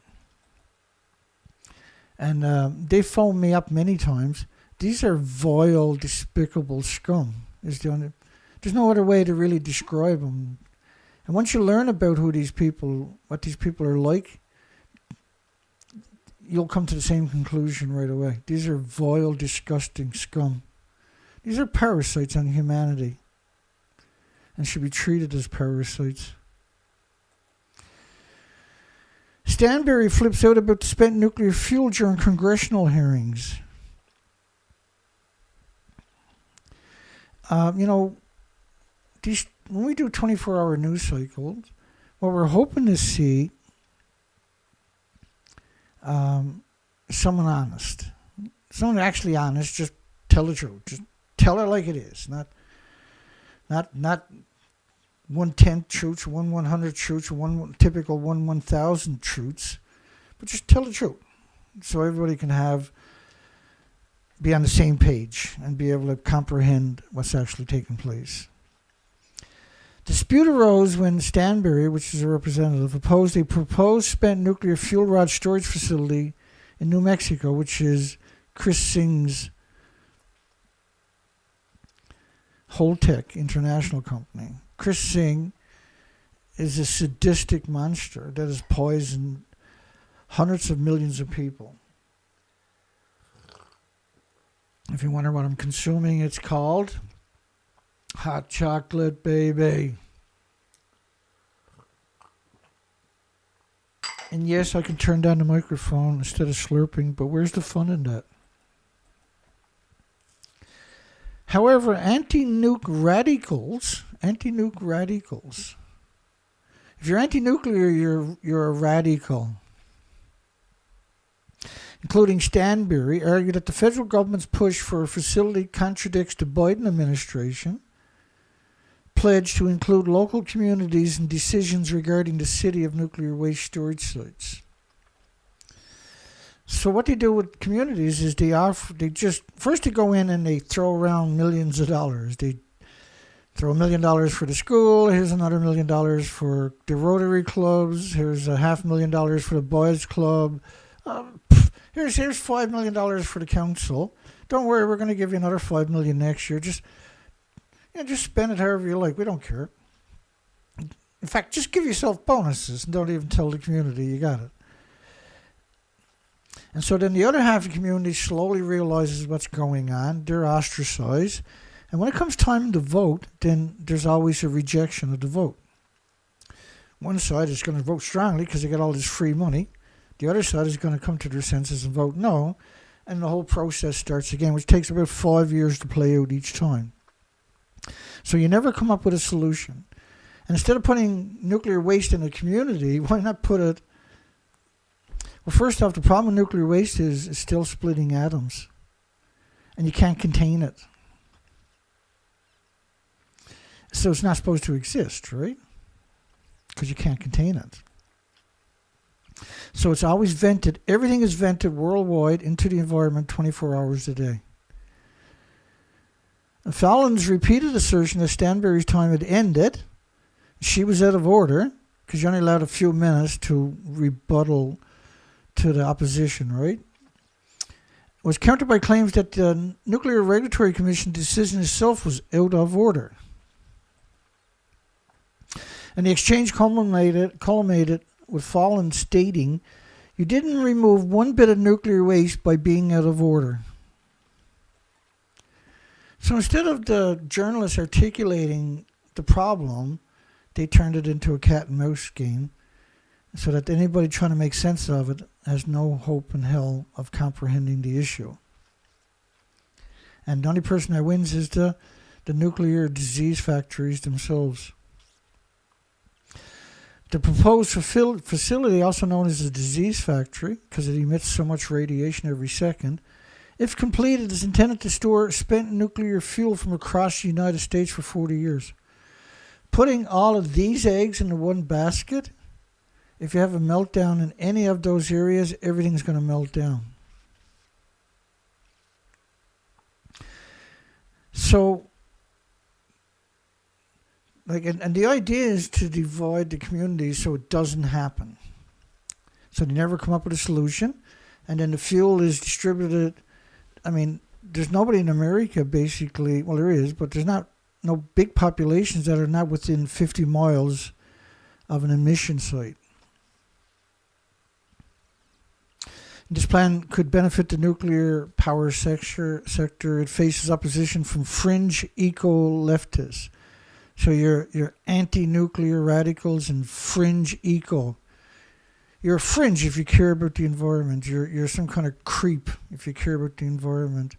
And they phoned me up many times. These are vile, despicable scum. There's no other way to really describe them. And once you learn about what these people are like, you'll come to the same conclusion right away. These are vile, disgusting scum. These are parasites on humanity and should be treated as parasites. Stanberry flips out about the spent nuclear fuel during congressional hearings. When we do 24-hour news cycles, what we're hoping to see someone honest. Someone actually honest, just tell the truth. Just tell her like it is. Not 1/10 truths, 1/100 truths, one typical 1/1000 truths, but just tell the truth, so everybody can be on the same page and be able to comprehend what's actually taking place. Dispute arose when Stanbury, which is a representative, opposed a proposed spent nuclear fuel rod storage facility in New Mexico, which is Chris Singh's Holtec International Company. Chris Singh is a sadistic monster that has poisoned hundreds of millions of people. If you wonder what I'm consuming, it's called hot chocolate, baby. And yes, I can turn down the microphone instead of slurping, but where's the fun in that? However, anti-nuke radicals, if you're anti-nuclear, you're a radical, including Stanbury, argued that the federal government's push for a facility contradicts the Biden administration pledge to include local communities in decisions regarding the city of nuclear waste storage sites. So what they do with communities is they go in and they throw around millions of dollars. They throw $1 million for the school. Here's another $1 million for the Rotary clubs. Here's $500,000 for the boys club. Here's $5 million for the council. Don't worry, we're going to give you another $5 million next year. Just spend it however you like. We don't care. In fact, just give yourself bonuses and don't even tell the community you got it. And so then the other half of the community slowly realizes what's going on. They're ostracized. And when it comes time to vote, then there's always a rejection of the vote. One side is going to vote strongly because they get all this free money. The other side is going to come to their senses and vote no. And the whole process starts again, which takes about 5 years to play out each time. So you never come up with a solution. And instead of putting nuclear waste in a community, why not put it... Well, first off, the problem with nuclear waste is it's still splitting atoms. And you can't contain it. So it's not supposed to exist, right? Because you can't contain it. So it's always vented. Everything is vented worldwide into the environment 24 hours a day. And Fallon's repeated assertion that Stanbury's time had ended. She was out of order because you're only allowed a few minutes to rebuttal to the opposition, right? Was countered by claims that the Nuclear Regulatory Commission decision itself was out of order. And the exchange culminated with Fallon stating, "You didn't remove one bit of nuclear waste by being out of order." So instead of the journalists articulating the problem, they turned it into a cat and mouse game so that anybody trying to make sense of it has no hope in hell of comprehending the issue. And the only person that wins is the nuclear disease factories themselves. The proposed facility, also known as a disease factory, because it emits so much radiation every second, if completed, is intended to store spent nuclear fuel from across the United States for 40 years. Putting all of these eggs into one basket, if you have a meltdown in any of those areas, everything's going to melt down. So, and the idea is to divide the community so it doesn't happen. So they never come up with a solution, and then the fuel is distributed. I mean, there's nobody in America basically, well there is, but there's no big populations that are not within 50 miles of an emission site. This plan could benefit the nuclear power sector. It faces opposition from fringe eco-leftists. So you're anti-nuclear radicals and fringe eco. You're a fringe if you care about the environment. You're some kind of creep if you care about the environment.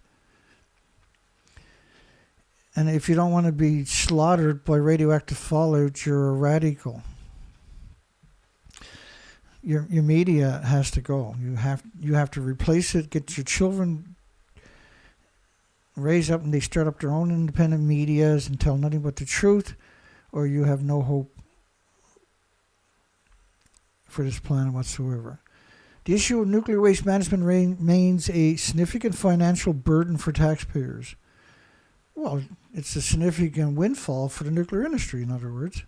And if you don't want to be slaughtered by radioactive fallout, you're a radical. Your media has to go. You have to replace it. Get your children raise up and they start up their own independent medias and tell nothing but the truth, or you have no hope for this planet whatsoever. The issue of nuclear waste management remains a significant financial burden for taxpayers. Well, it's a significant windfall for the nuclear industry, in other words.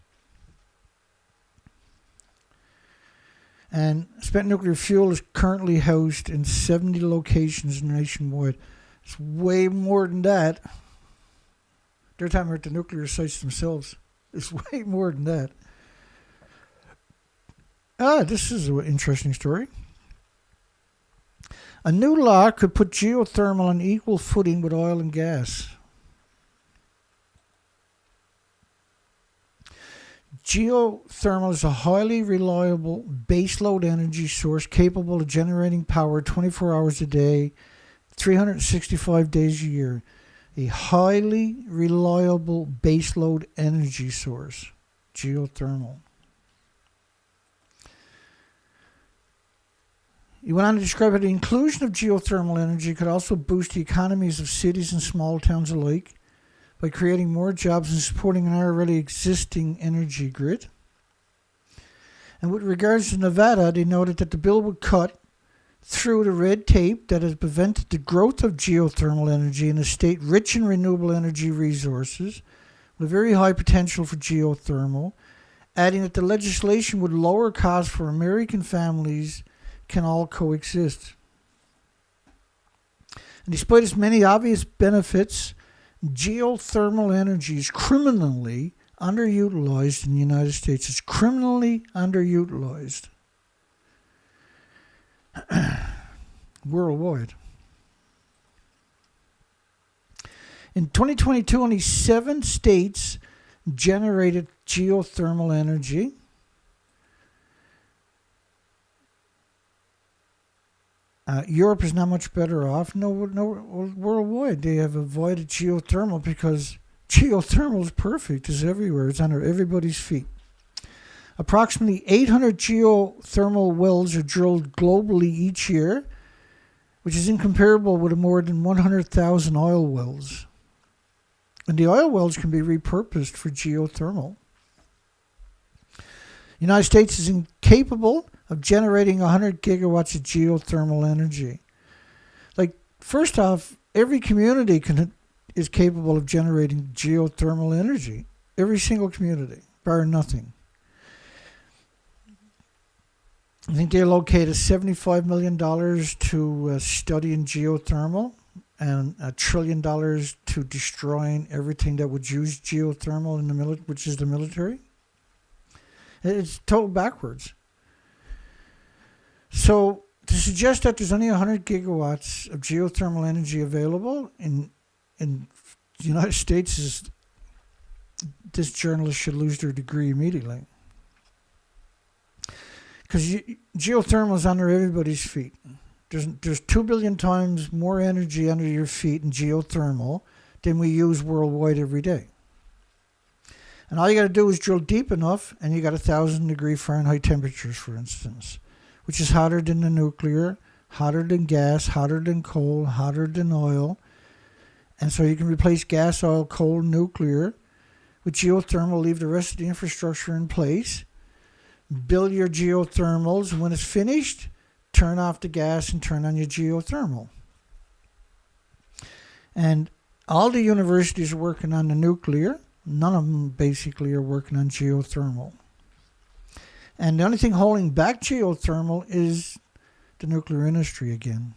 And spent nuclear fuel is currently housed in 70 locations nationwide. It's way more than that. They're talking about the nuclear sites themselves. It's way more than that. This is an interesting story. A new law could put geothermal on equal footing with oil and gas. Geothermal is a highly reliable baseload energy source capable of generating power 24 hours a day, 365 days a year. A highly reliable baseload energy source, geothermal. He went on to describe how the inclusion of geothermal energy could also boost the economies of cities and small towns alike by creating more jobs and supporting an already existing energy grid. And with regards to Nevada, they noted that the bill would cut through the red tape that has prevented the growth of geothermal energy in a state rich in renewable energy resources with very high potential for geothermal, adding that the legislation would lower costs for American families can all coexist. And despite its many obvious benefits, geothermal energy is criminally underutilized in the United States. It's criminally underutilized worldwide. In 2022, only 7 states generated geothermal energy. Europe is not much better off. No, worldwide they have avoided geothermal because geothermal is perfect. It's everywhere. It's under everybody's feet. Approximately 800 geothermal wells are drilled globally each year, which is incomparable with more than 100,000 oil wells. And the oil wells can be repurposed for geothermal. The United States is incapable of generating 100 gigawatts of geothermal energy. Like, first off, every community is capable of generating geothermal energy. Every single community, bar nothing. I think they allocated $75 million to studying geothermal and $1 trillion to destroying everything that would use geothermal in the which is the military. It's total backwards. So to suggest that there's only 100 gigawatts of geothermal energy available in the United States is, this journalist should lose their degree immediately. Because geothermal is under everybody's feet. There's 2 billion times more energy under your feet in geothermal than we use worldwide every day. And all you got to do is drill deep enough, and you got 1,000 degree Fahrenheit temperatures, for instance, which is hotter than the nuclear, hotter than gas, hotter than coal, hotter than oil. And so you can replace gas, oil, coal, nuclear with geothermal, leave the rest of the infrastructure in place, build your geothermals, and when it's finished, turn off the gas and turn on your geothermal. And all the universities are working on the nuclear. None of them basically are working on geothermal. And the only thing holding back geothermal is the nuclear industry again.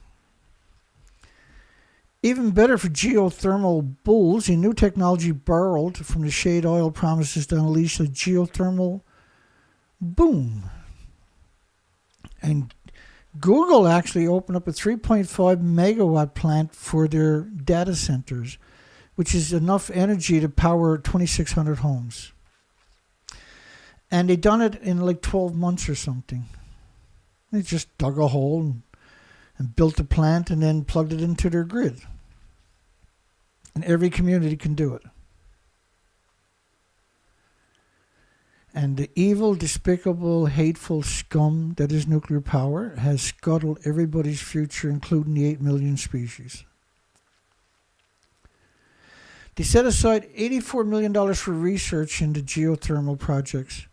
Even better for geothermal bulls, a new technology borrowed from the shade oil promises to unleash a geothermal boom. And Google actually opened up a 3.5 megawatt plant for their data centers, which is enough energy to power 2,600 homes. And they done it in like 12 months or something. They just dug a hole and built a plant and then plugged it into their grid. And every community can do it. And the evil, despicable, hateful scum that is nuclear power has scuttled everybody's future, including the 8 million species. They set aside $84 million for research into geothermal projects.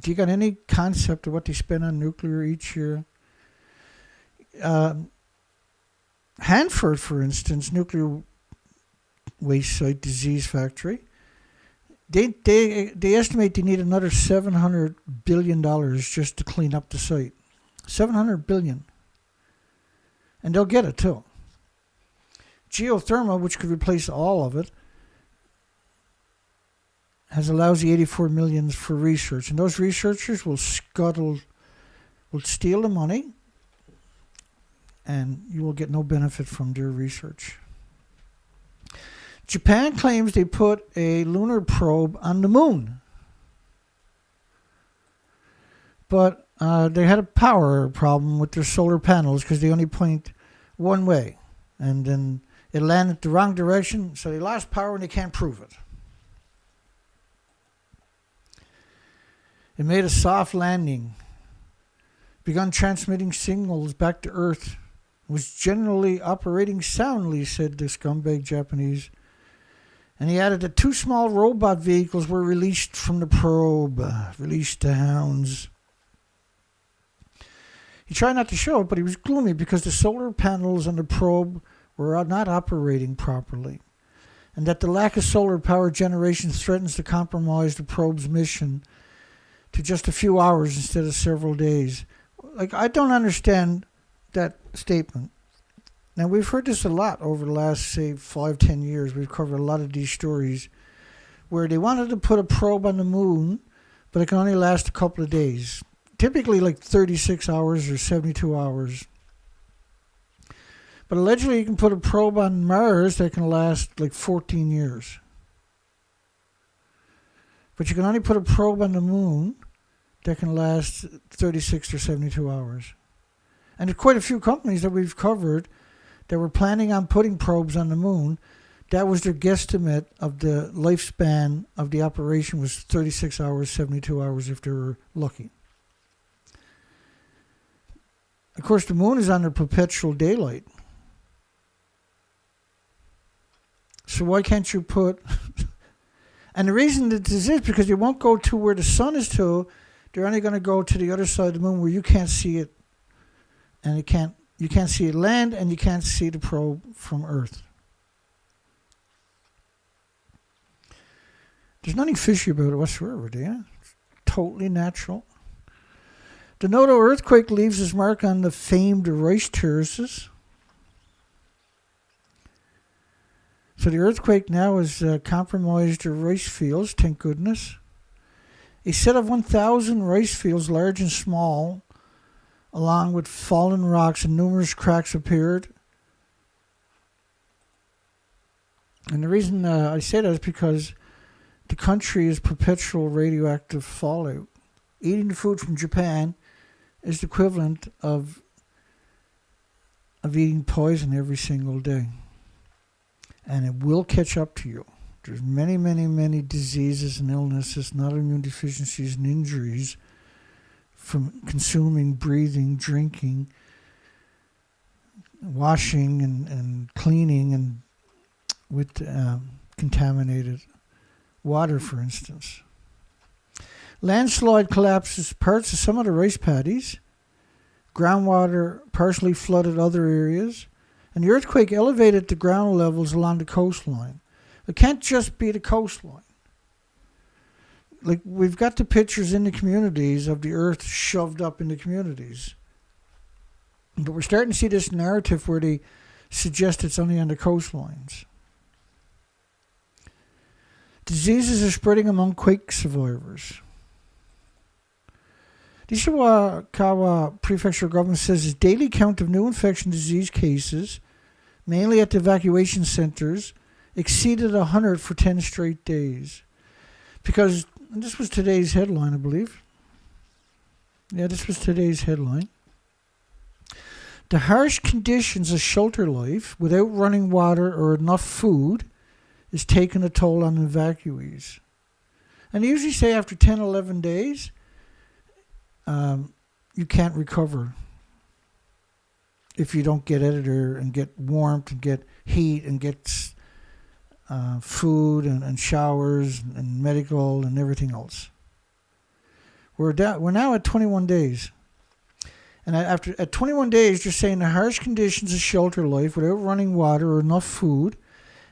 Do you got any concept of what they spend on nuclear each year? Hanford, for instance, nuclear waste site, disease factory, they estimate they need another $700 billion just to clean up the site. $700 billion. And they'll get it too. Geothermal, which could replace all of it, has a lousy $84 million for research. And those researchers will steal the money, and you will get no benefit from their research. Japan claims they put a lunar probe on the moon. But they had a power problem with their solar panels because they only point one way. And then it landed the wrong direction, so they lost power and they can't prove it. It made a soft landing, begun transmitting signals back to Earth, was generally operating soundly, said the scumbag Japanese. And he added that 2 small robot vehicles were released from the probe, released to hounds. He tried not to show it, but he was gloomy because the solar panels on the probe were not operating properly, and that the lack of solar power generation threatens to compromise the probe's mission to just a few hours instead of several days. Like, I don't understand that statement. Now, we've heard this a lot over the last, say, 5-10 years. We've covered a lot of these stories where they wanted to put a probe on the moon, but it can only last a couple of days. Typically like 36 hours or 72 hours. But allegedly you can put a probe on Mars that can last like 14 years. But you can only put a probe on the moon that can last 36 or 72 hours. And there's quite a few companies that we've covered that were planning on putting probes on the moon. That was their guesstimate of the lifespan of the operation was 36 hours, 72 hours if they were lucky. Of course, the moon is under perpetual daylight. So why can't you put... And the reason that this is because they won't go to where the sun is to. They're only going to go to the other side of the moon where you can't see it. And you can't see it land, and you can't see the probe from Earth. There's nothing fishy about it whatsoever, do you? It's totally natural. The Noto earthquake leaves its mark on the famed rice terraces. So the earthquake now has compromised the rice fields, thank goodness. A set of 1,000 rice fields, large and small, along with fallen rocks and numerous cracks appeared. And the reason I say that is because the country is perpetual radioactive fallout. Eating the food from Japan is the equivalent of eating poison every single day. And it will catch up to you. There's many, many, many diseases and illnesses, not immune deficiencies and injuries from consuming, breathing, drinking, washing and cleaning and with contaminated water, for instance. Landslide collapses parts of some of the rice paddies. Groundwater partially flooded other areas. And the earthquake elevated the ground levels along the coastline. It can't just be the coastline. Like, we've got the pictures in the communities of the earth shoved up in the communities. But we're starting to see this narrative where they suggest it's only on the coastlines. Diseases are spreading among quake survivors. The Ishikawa Prefecture government says its daily count of new infection disease cases, mainly at the evacuation centers, exceeded 100 for 10 straight days. Because, and this was today's headline, I believe. Yeah, this was today's headline. The harsh conditions of shelter life, without running water or enough food, is taking a toll on evacuees. And they usually say after 10, 11 days, you can't recover if you don't get editor and get warmth and get heat and gets food and showers and medical and everything else. We're now at 21 days. And at 21 days, you're saying the harsh conditions of shelter life without running water or enough food.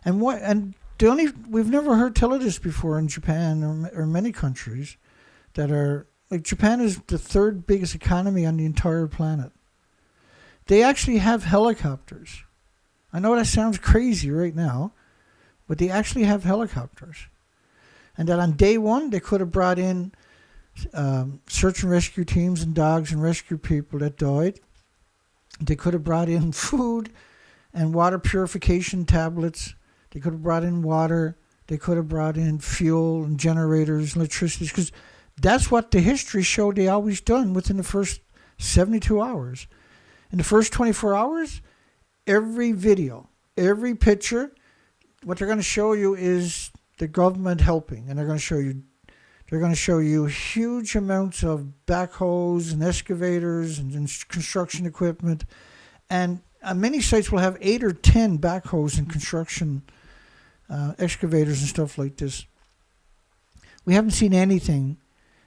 And we've never tell of this before in Japan or many countries that are, like Japan is the third biggest economy on the entire planet. They actually have helicopters. I know that sounds crazy right now, but they actually have helicopters. And that on day one, they could have brought in search and rescue teams and dogs and rescue people that died. They could have brought in food and water purification tablets. They could have brought in water. They could have brought in fuel and generators, electricity, because that's what the history showed they always done within the first 72 hours. In the first 24 hours, every video, every picture, what they're going to show you is the government helping, and they're going to show you huge amounts of backhoes and excavators and construction equipment. And many sites will have 8 or 10 backhoes and construction excavators and stuff like this. We haven't seen anything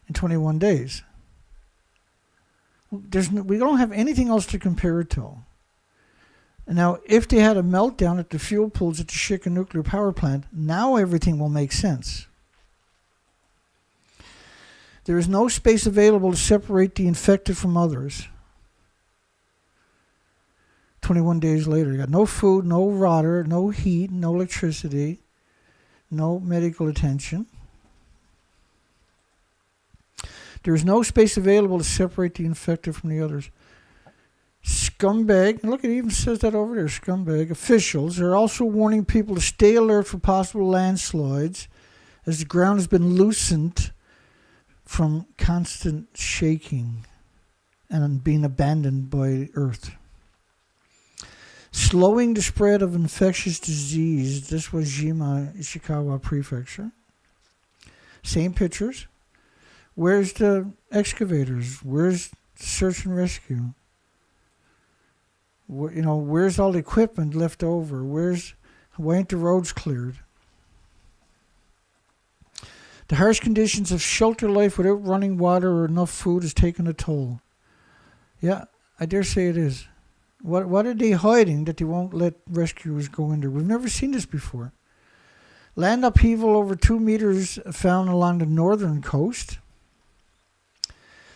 in 21 days. We don't have anything else to compare it to. And now, if they had a meltdown at the fuel pools at the Shika nuclear power plant, now everything will make sense. There is no space available to separate the infected from others. 21 days later, you got no food, no water, no heat, no electricity, no medical attention. There is no space available to separate the infected from the others. Scumbag, look, it even says that over there, scumbag. Officials are also warning people to stay alert for possible landslides as the ground has been loosened from constant shaking and being abandoned by Earth. Slowing the spread of infectious disease. This was Jima, Ishikawa Prefecture. Same pictures. Where's the excavators? Where's search and rescue? Where's all the equipment left over? Why ain't the roads cleared? The harsh conditions of shelter life without running water or enough food has taken a toll. Yeah, I dare say it is. What are they hiding that they won't let rescuers go in there? We've never seen this before. Land upheaval over 2 meters found along the northern coast.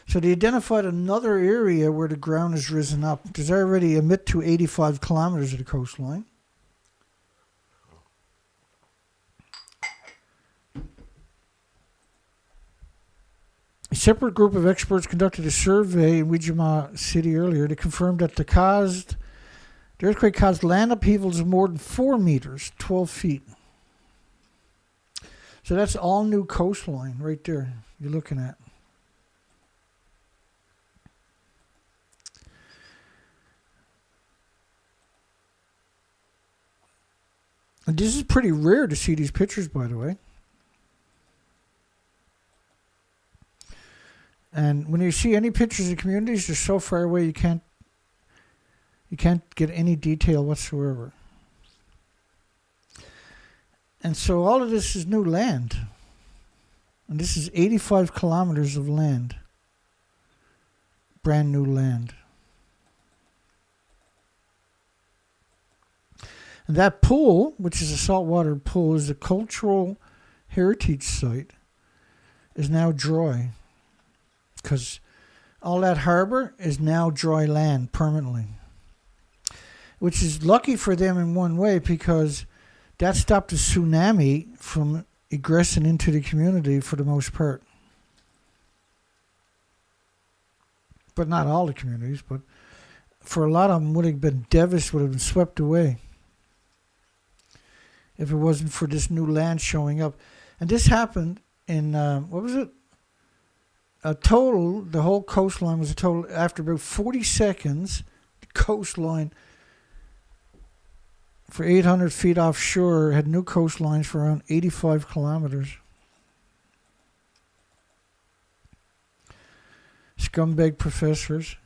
So they identified another area where the ground has risen up. There's already a mid to 85 kilometers of the coastline. A separate group of experts conducted a survey in Wijima City earlier to confirm that the earthquake caused land upheavals of more than 4 meters, 12 feet. So that's all new coastline right there you're looking at. And this is pretty rare to see these pictures, by the way. And when you see any pictures of communities, they're so far away you can't get any detail whatsoever. And so all of this is new land. And this is 85 kilometers of land. Brand new land. And that pool, which is a saltwater pool, is a cultural heritage site, is now dry. Because all that harbor is now dry land permanently. Which is lucky for them in one way, because that stopped the tsunami from egressing into the community for the most part. But not all the communities, but for a lot of them would have been devastated, would have been swept away if it wasn't for this new land showing up. And this happened in, what was it? The whole coastline was a total, after about 40 seconds, the coastline for 800 feet offshore had new coastlines for around 85 kilometers. Scumbag professors.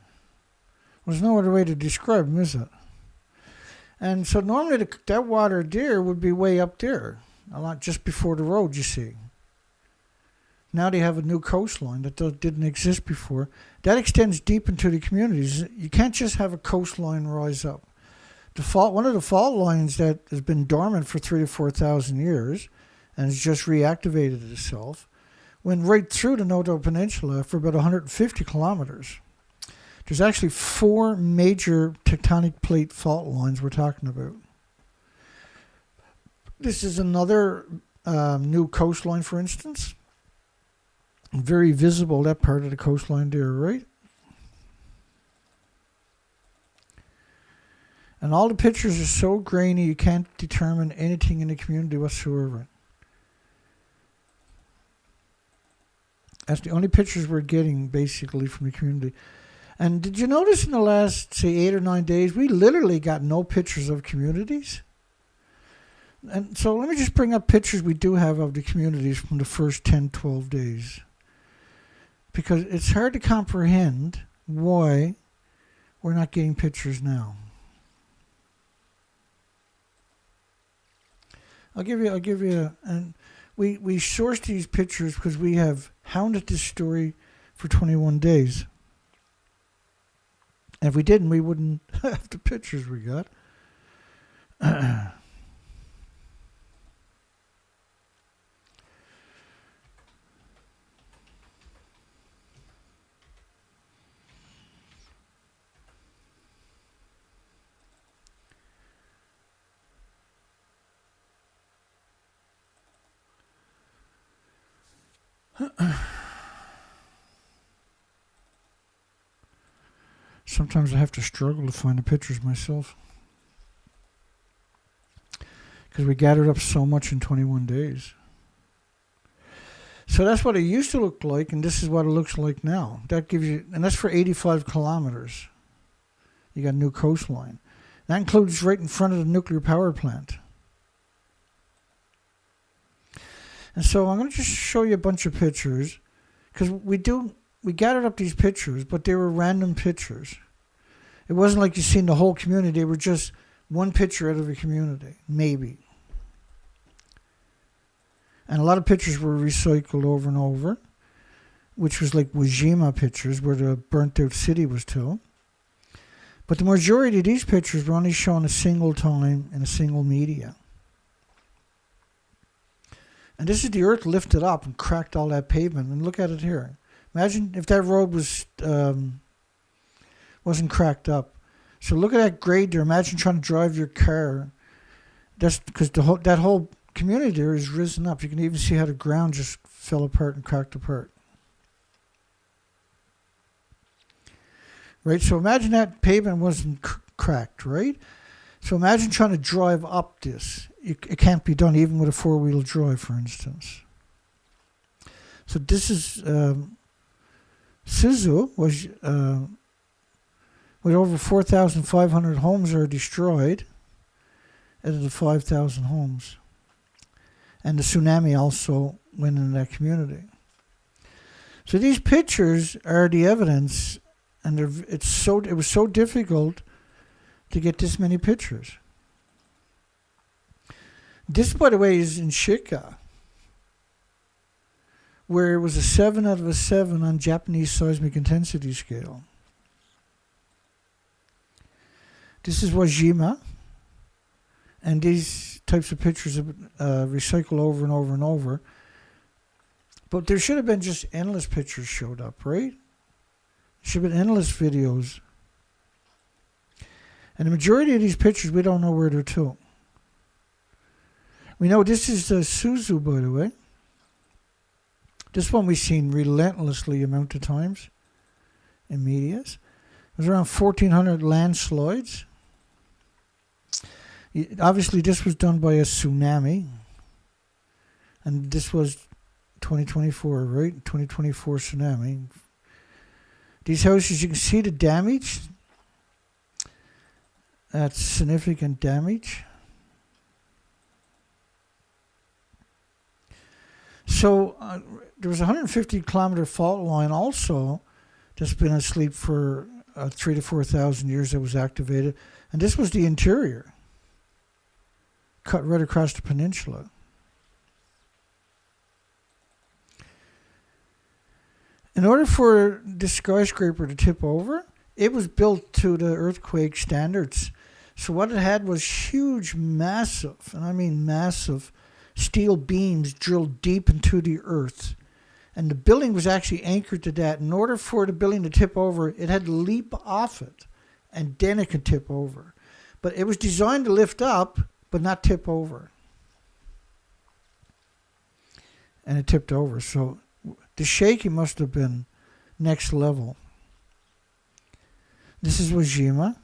Well, there's no other way to describe them, is it? And so normally that water there would be way up there, a lot just before the road, you see. Now they have a new coastline that didn't exist before. That extends deep into the communities. You can't just have a coastline rise up. One of the fault lines that has been dormant for 3,000 to 4,000 years and has just reactivated itself went right through the Noto Peninsula for about 150 kilometers. There's actually 4 major tectonic plate fault lines we're talking about. This is another new coastline, for instance. Very visible, that part of the coastline there, right? And all the pictures are so grainy you can't determine anything in the community whatsoever. That's the only pictures we're getting, basically, from the community. And did you notice in the last, say, 8 or 9 days, we literally got no pictures of communities? And so let me just bring up pictures we do have of the communities from the first 10, 12 days. Because it's hard to comprehend why we're not getting pictures now. I'll give you, and we sourced these pictures because we have hounded this story for 21 days. And if we didn't, we wouldn't have the pictures we got. Sometimes I have to struggle to find the pictures myself because we gathered up so much in 21 days. So that's what it used to look like, and this is what it looks like now. That gives you, and that's for 85 kilometers. You got a new coastline. That includes right in front of the nuclear power plant. And so I'm going to just show you a bunch of pictures because we gathered up these pictures, but they were random pictures. It wasn't like you seen the whole community. They were just one picture out of a community, maybe. And a lot of pictures were recycled over and over, which was like Fukushima pictures where the burnt out city was too. But the majority of these pictures were only shown a single time in a single media. And this is the earth lifted up and cracked all that pavement. And look at it here. Imagine if that road wasn't cracked up. So look at that grade there. Imagine trying to drive your car. That's because that whole community there is risen up. You can even see how the ground just fell apart and cracked apart. Right? So imagine that pavement wasn't cracked, right? So imagine trying to drive up this. It can't be done even with a four-wheel drive, for instance. So this is Suzu was with over 4,500 homes are destroyed out of the 5,000 homes. And the tsunami also went into that community. So these pictures are the evidence, and it was so difficult to get this many pictures. This, by the way, is in Shika, where it was a 7 out of a 7 on Japanese seismic intensity scale. This is Fukushima, and these types of pictures recycle over and over and over. But there should have been just endless pictures showed up, right? There should have been endless videos. And the majority of these pictures, we don't know where they're to. We know this is the Suzu, by the way. This one we've seen relentlessly amount of times in medias. There's around 1,400 landslides. Obviously, this was done by a tsunami. And this was 2024, right? 2024 tsunami. These houses, you can see the damage. That's significant damage. So there was a 150 kilometer fault line also that's been asleep for 3,000 to 4,000 years that was activated. And this was the interior. cut right across the peninsula. In order for this skyscraper to tip over, it was built to the earthquake standards. So what it had was huge, massive, and I mean massive, steel beams drilled deep into the earth. And the building was actually anchored to that. In order for the building to tip over, it had to leap off it, and then it could tip over. But it was designed to lift up, but not tip over. And it tipped over. So the shaking must have been next level. This is Fukushima.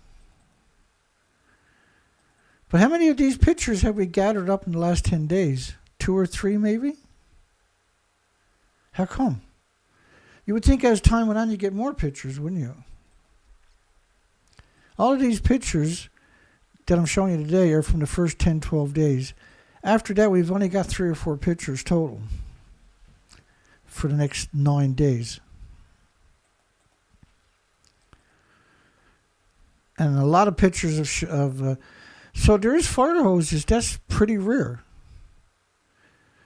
But how many of these pictures have we gathered up in the last 10 days? 2 or 3 maybe? How come? You would think as time went on, you get more pictures, wouldn't you? All of these pictures that I'm showing you today are from the first 10, 12 days. After that, we've only got 3 or 4 pictures total for the next 9 days. And a lot of pictures of so there is fire hoses. That's pretty rare.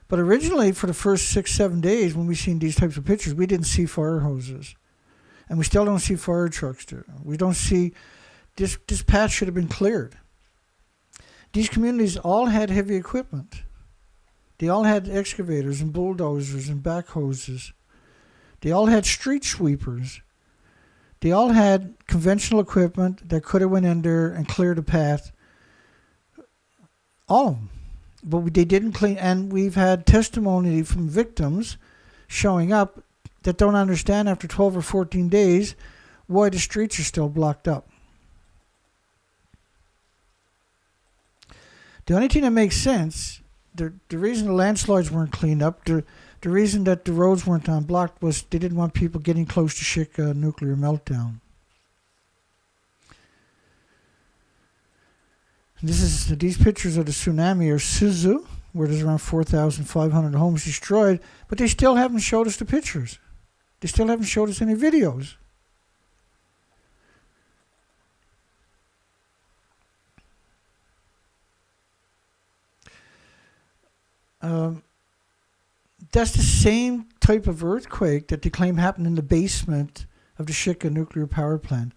But originally, for the first 6, 7 days, when we seen these types of pictures, we didn't see fire hoses. And we still don't see fire trucks there. We don't see, this path should have been cleared. These communities all had heavy equipment. They all had excavators and bulldozers and backhoes. They all had street sweepers. They all had conventional equipment that could have went in there and cleared a path. All of them. But they didn't clean. And we've had testimony from victims showing up that don't understand after 12 or 14 days why the streets are still blocked up. The only thing that makes sense, the reason the landslides weren't cleaned up, the reason that the roads weren't unblocked was they didn't want people getting close to Shika nuclear meltdown. These pictures of the tsunami are Suzu, where there's around 4,500 homes destroyed, but they still haven't showed us the pictures. They still haven't showed us any videos. That's the same type of earthquake that they claim happened in the basement of the Shika nuclear power plant.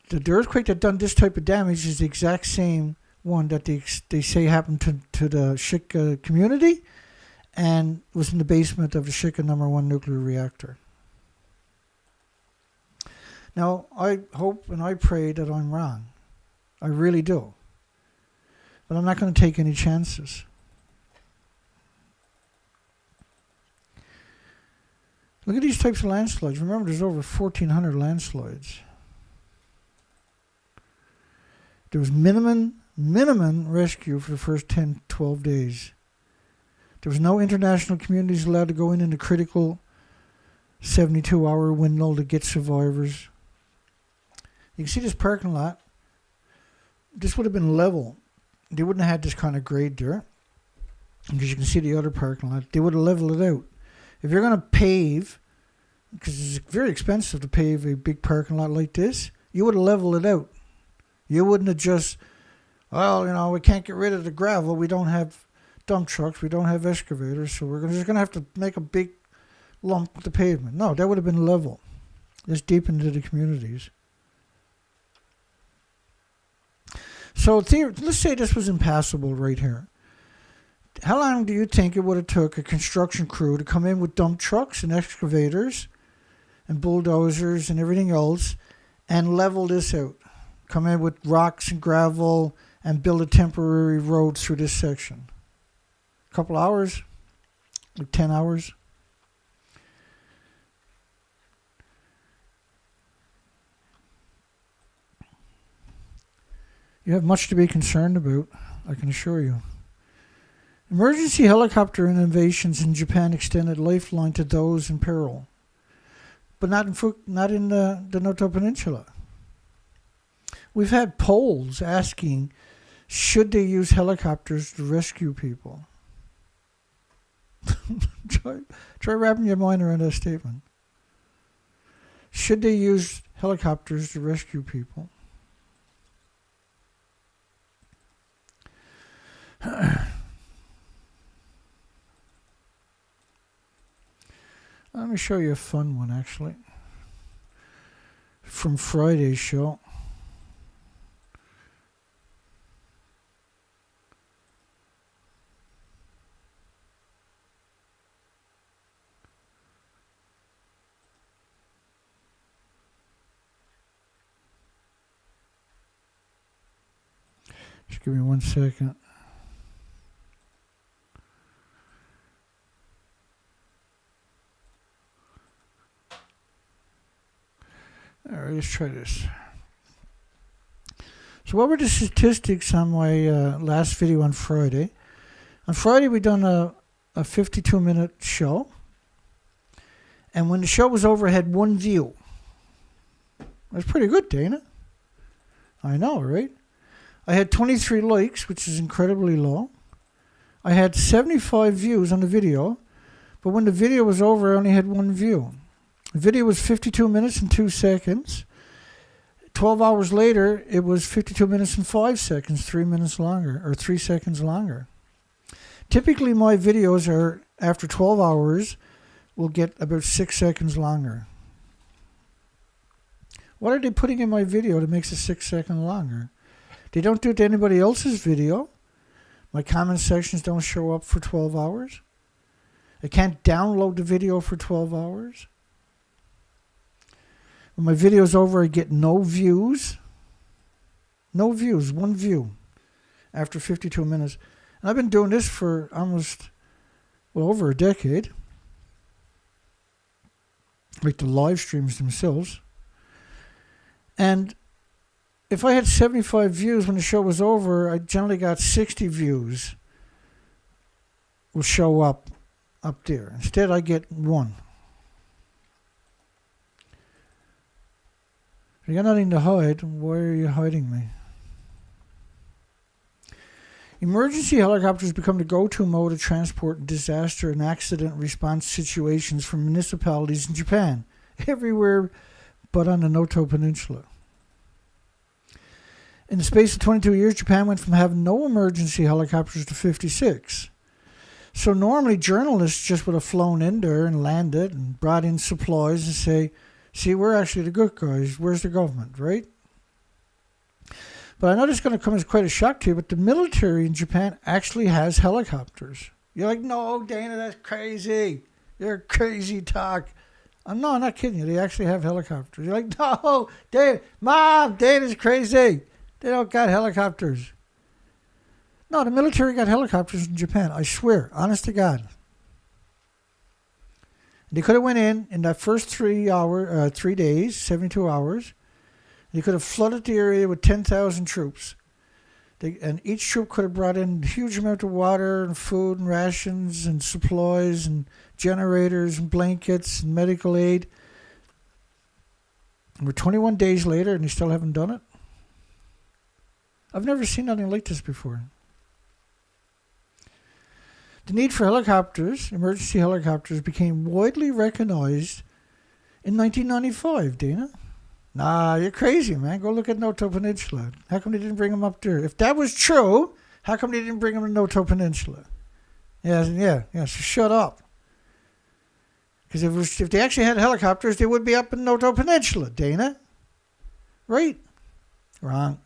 The earthquake that done this type of damage is the exact same one that they say happened to the Shika community and was in the basement of the Shika #1 nuclear reactor. Now, I hope and I pray that I'm wrong. I really do. But I'm not going to take any chances. Look at these types of landslides. Remember, there's over 1,400 landslides. There was minimum rescue for the first 10, 12 days. There was no international communities allowed to go in the critical 72-hour window to get survivors. You can see this parking lot. This would have been level. They wouldn't have had this kind of grade there. Because you can see the other parking lot. They would have leveled it out. If you're going to pave, because it's very expensive to pave a big parking lot like this, you would have leveled it out. You wouldn't have just, well, we can't get rid of the gravel. We don't have dump trucks. We don't have excavators. So we're just going to have to make a big lump with the pavement. No, that would have been level. It's deep into the communities. So let's say this was impassable right here. How long do you think it would have took a construction crew to come in with dump trucks and excavators and bulldozers and everything else and level this out? Come in with rocks and gravel and build a temporary road through this section. A couple hours, like 10 hours. You have much to be concerned about, I can assure you. Emergency helicopter innovations in Japan extended lifeline to those in peril, but not in the Noto Peninsula. We've had polls asking, should they use helicopters to rescue people? Try wrapping your mind around that statement. Should they use helicopters to rescue people? Let me show you a fun one, actually, from Friday's show. Just give me 1 second. All right, let's try this. So what were the statistics on my last video on Friday? On Friday, we done a 52-minute show. And when the show was over, I had 1 view. That's pretty good, Dana. I know, right? I had 23 likes, which is incredibly low. I had 75 views on the video. But when the video was over, I only had 1 view. The video was 52 minutes and 2 seconds. 12 hours later, it was 52 minutes and 5 seconds, 3 minutes longer, or 3 seconds longer. Typically, my videos are, after 12 hours, will get about 6 seconds longer. What are they putting in my video that makes it 6 seconds longer? They don't do it to anybody else's video. My comment sections don't show up for 12 hours. I can't download the video for 12 hours. When my video's over, I get no views. No views, 1 view after 52 minutes. And I've been doing this for almost, over a decade. Like the live streams themselves. And if I had 75 views when the show was over, I generally got 60 views will show up there. Instead, I get 1. You got nothing to hide. Why are you hiding me? Emergency helicopters become the go-to mode of transport in disaster and accident response situations for municipalities in Japan, everywhere but on the Noto Peninsula. In the space of 22 years, Japan went from having no emergency helicopters to 56. So normally journalists just would have flown in there and landed and brought in supplies and say, see, we're actually the good guys. Where's the government, right? But I know this is going to come as quite a shock to you, but the military in Japan actually has helicopters. You're like, no, Dana, that's crazy. You're crazy talk. I'm not kidding you. They actually have helicopters. You're like, no, Dana, Mom, Dana's crazy. They don't got helicopters. No, the military got helicopters in Japan. I swear, honest to God. They could have went in that first 3 days, 72 hours. They could have flooded the area with 10,000 troops. And each troop could have brought in a huge amount of water and food and rations and supplies and generators and blankets and medical aid. And we're 21 days later and they still haven't done it. I've never seen anything like this before. The need for helicopters, emergency helicopters, became widely recognized in 1995, Dana. Nah, you're crazy, man. Go look at Noto Peninsula. How come they didn't bring them up there? If that was true, how come they didn't bring them to Noto Peninsula? Yeah, so shut up. Because if they actually had helicopters, they would be up in Noto Peninsula, Dana. Right? Wrong.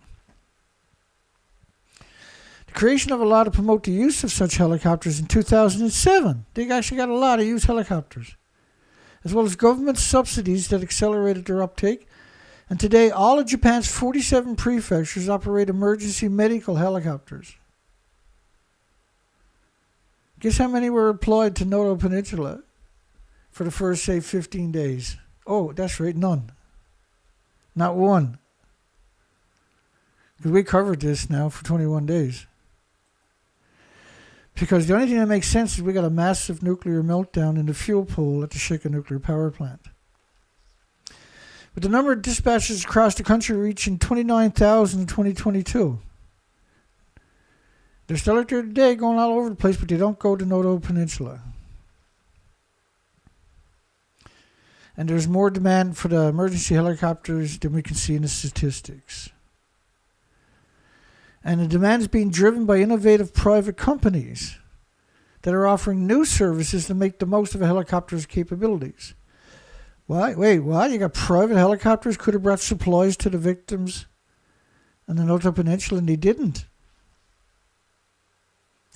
The creation of a law to promote the use of such helicopters in 2007. They actually got a law to use helicopters, as well as government subsidies that accelerated their uptake. And today, all of Japan's 47 prefectures operate emergency medical helicopters. Guess how many were applied to Noto Peninsula for the first, say, 15 days? Oh, that's right, none. Not one. Because we covered this now for 21 days. Because the only thing that makes sense is we got a massive nuclear meltdown in the fuel pool at the Shika nuclear power plant. With the number of dispatches across the country reaching 29,000 in 2022. They're still out there today going all over the place, but they don't go to Noto Peninsula. And there's more demand for the emergency helicopters than we can see in the statistics. And the demand is being driven by innovative private companies that are offering new services to make the most of a helicopter's capabilities. Why? Wait, what? You got private helicopters could have brought supplies to the victims in the Noto Peninsula, and they didn't.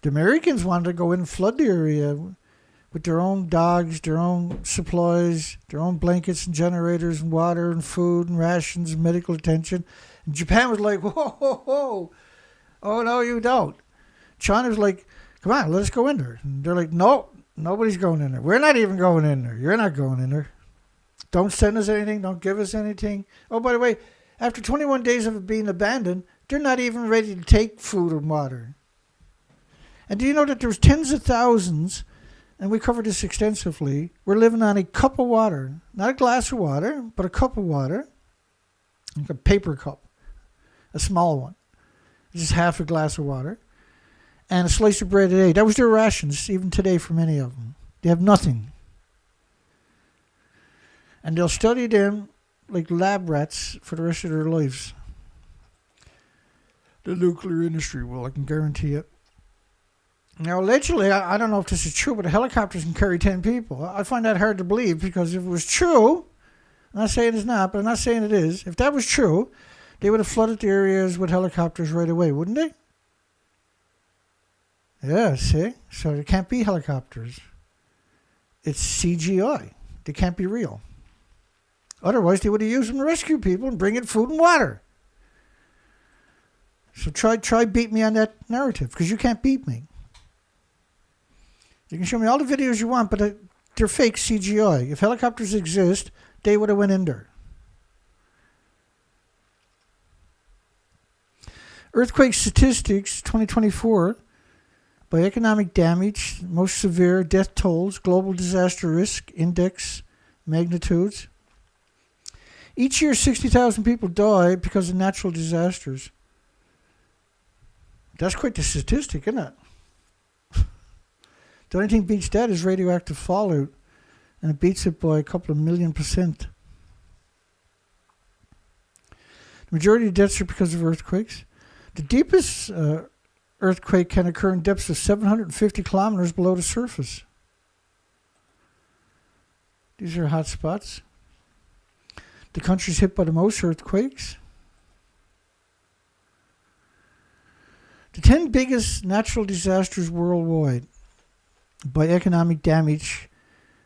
The Americans wanted to go in and flood the area with their own dogs, their own supplies, their own blankets and generators and water and food and rations and medical attention. And Japan was like, whoa, whoa, whoa. Oh, no, you don't. China was like, come on, let us go in there. And they're like, no, nobody's going in there. We're not even going in there. You're not going in there. Don't send us anything. Don't give us anything. Oh, by the way, after 21 days of it being abandoned, they're not even ready to take food or water. And do you know that there's tens of thousands, and we covered this extensively, we're living on a cup of water. Not a glass of water, but a cup of water. Like a paper cup. A small one. Just half a glass of water. And a slice of bread a day. That was their rations, even today, for many of them. They have nothing. And they'll study them like lab rats for the rest of their lives. The nuclear industry will, I can guarantee it. Now, allegedly, I don't know if this is true, but the helicopters can carry 10 people. I find that hard to believe, because if it was true, I'm not saying it's not, but I'm not saying it is. If that was true, they would have flooded the areas with helicopters right away, wouldn't they? Yeah, see? So there can't be helicopters. It's CGI. They can't be real. Otherwise, they would have used them to rescue people and bring in food and water. So try beat me on that narrative, because you can't beat me. You can show me all the videos you want, but they're fake CGI. If helicopters exist, they would have went in there. Earthquake statistics 2024 by economic damage, most severe, death tolls, global disaster risk index, magnitudes. Each year, 60,000 people die because of natural disasters. That's quite the statistic, isn't it? The only thing beats that is radioactive fallout, and it beats it by a couple of million%. The majority of deaths are because of earthquakes. The deepest earthquake can occur in depths of 750 kilometers below the surface. These are hot spots. The countries hit by the most earthquakes. The 10 biggest natural disasters worldwide by economic damage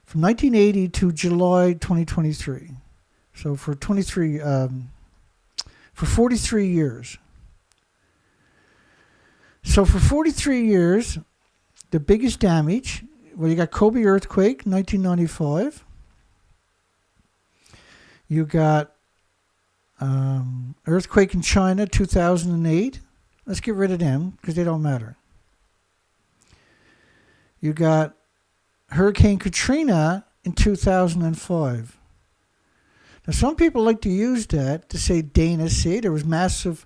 from 1980 to July 2023. So for 43 years. So for 43 years, the biggest damage, well, you got Kobe earthquake, 1995. You got earthquake in China, 2008. Let's get rid of them because they don't matter. You got Hurricane Katrina in 2005. Now, some people like to use that to say, Dana, see, there was massive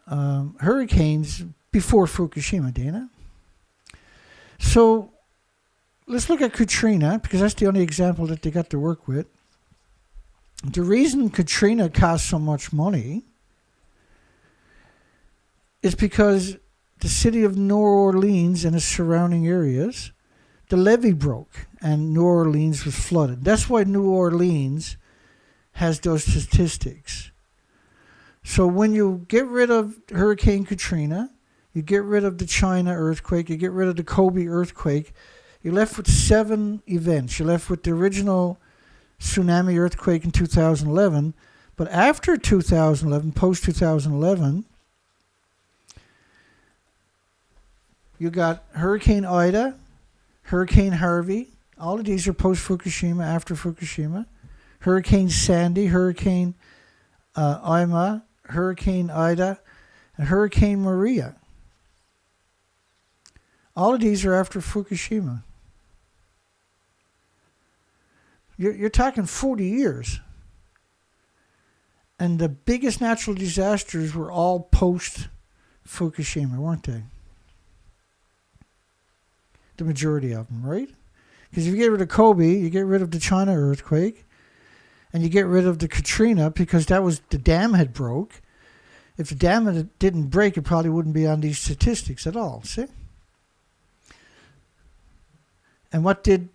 hurricanes before Fukushima, Dana. So let's look at Katrina, because that's the only example that they got to work with. The reason Katrina cost so much money is because the city of New Orleans and its surrounding areas, the levee broke and New Orleans was flooded. That's why New Orleans has those statistics. So when you get rid of Hurricane Katrina, you get rid of the China earthquake, you get rid of the Kobe earthquake, you're left with 7 events. You're left with the original tsunami earthquake in 2011. But after 2011, post-2011, you got Hurricane Ida, Hurricane Harvey. All of these are post-Fukushima, after Fukushima. Hurricane Sandy, Hurricane Irma, Hurricane Ida, and Hurricane Maria. All of these are after Fukushima. You're talking 40 years. And the biggest natural disasters were all post-Fukushima, weren't they? The majority of them, right? Because if you get rid of Kobe, you get rid of the China earthquake, and you get rid of the Katrina because that was the dam had broke. If the dam didn't break, it probably wouldn't be on these statistics at all, see? And what did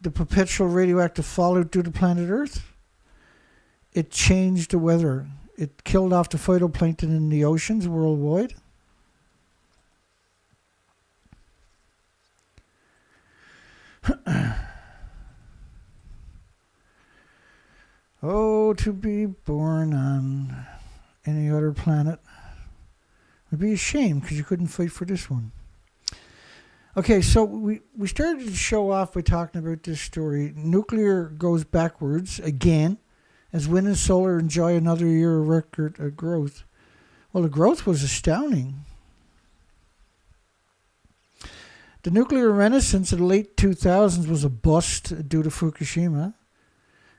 the perpetual radioactive fallout do to planet Earth? It changed the weather. It killed off the phytoplankton in the oceans worldwide. Oh, to be born on any other planet would be a shame because you couldn't fight for this one. Okay, so we started to show off by talking about this story. Nuclear goes backwards again as wind and solar enjoy another year of record growth. Well, the growth was astounding. The nuclear renaissance of the late 2000s was a bust due to Fukushima.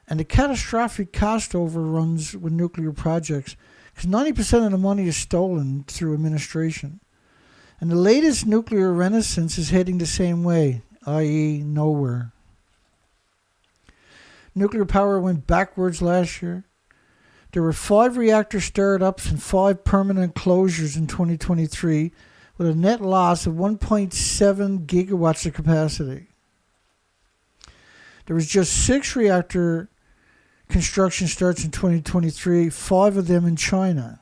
And the catastrophic cost overruns with nuclear projects because 90% of the money is stolen through administration. And the latest nuclear renaissance is heading the same way, i.e. nowhere. Nuclear power went backwards last year. There were 5 reactor startups and 5 permanent closures in 2023 with a net loss of 1.7 gigawatts of capacity. There was just 6 reactor construction starts in 2023, 5 of them in China.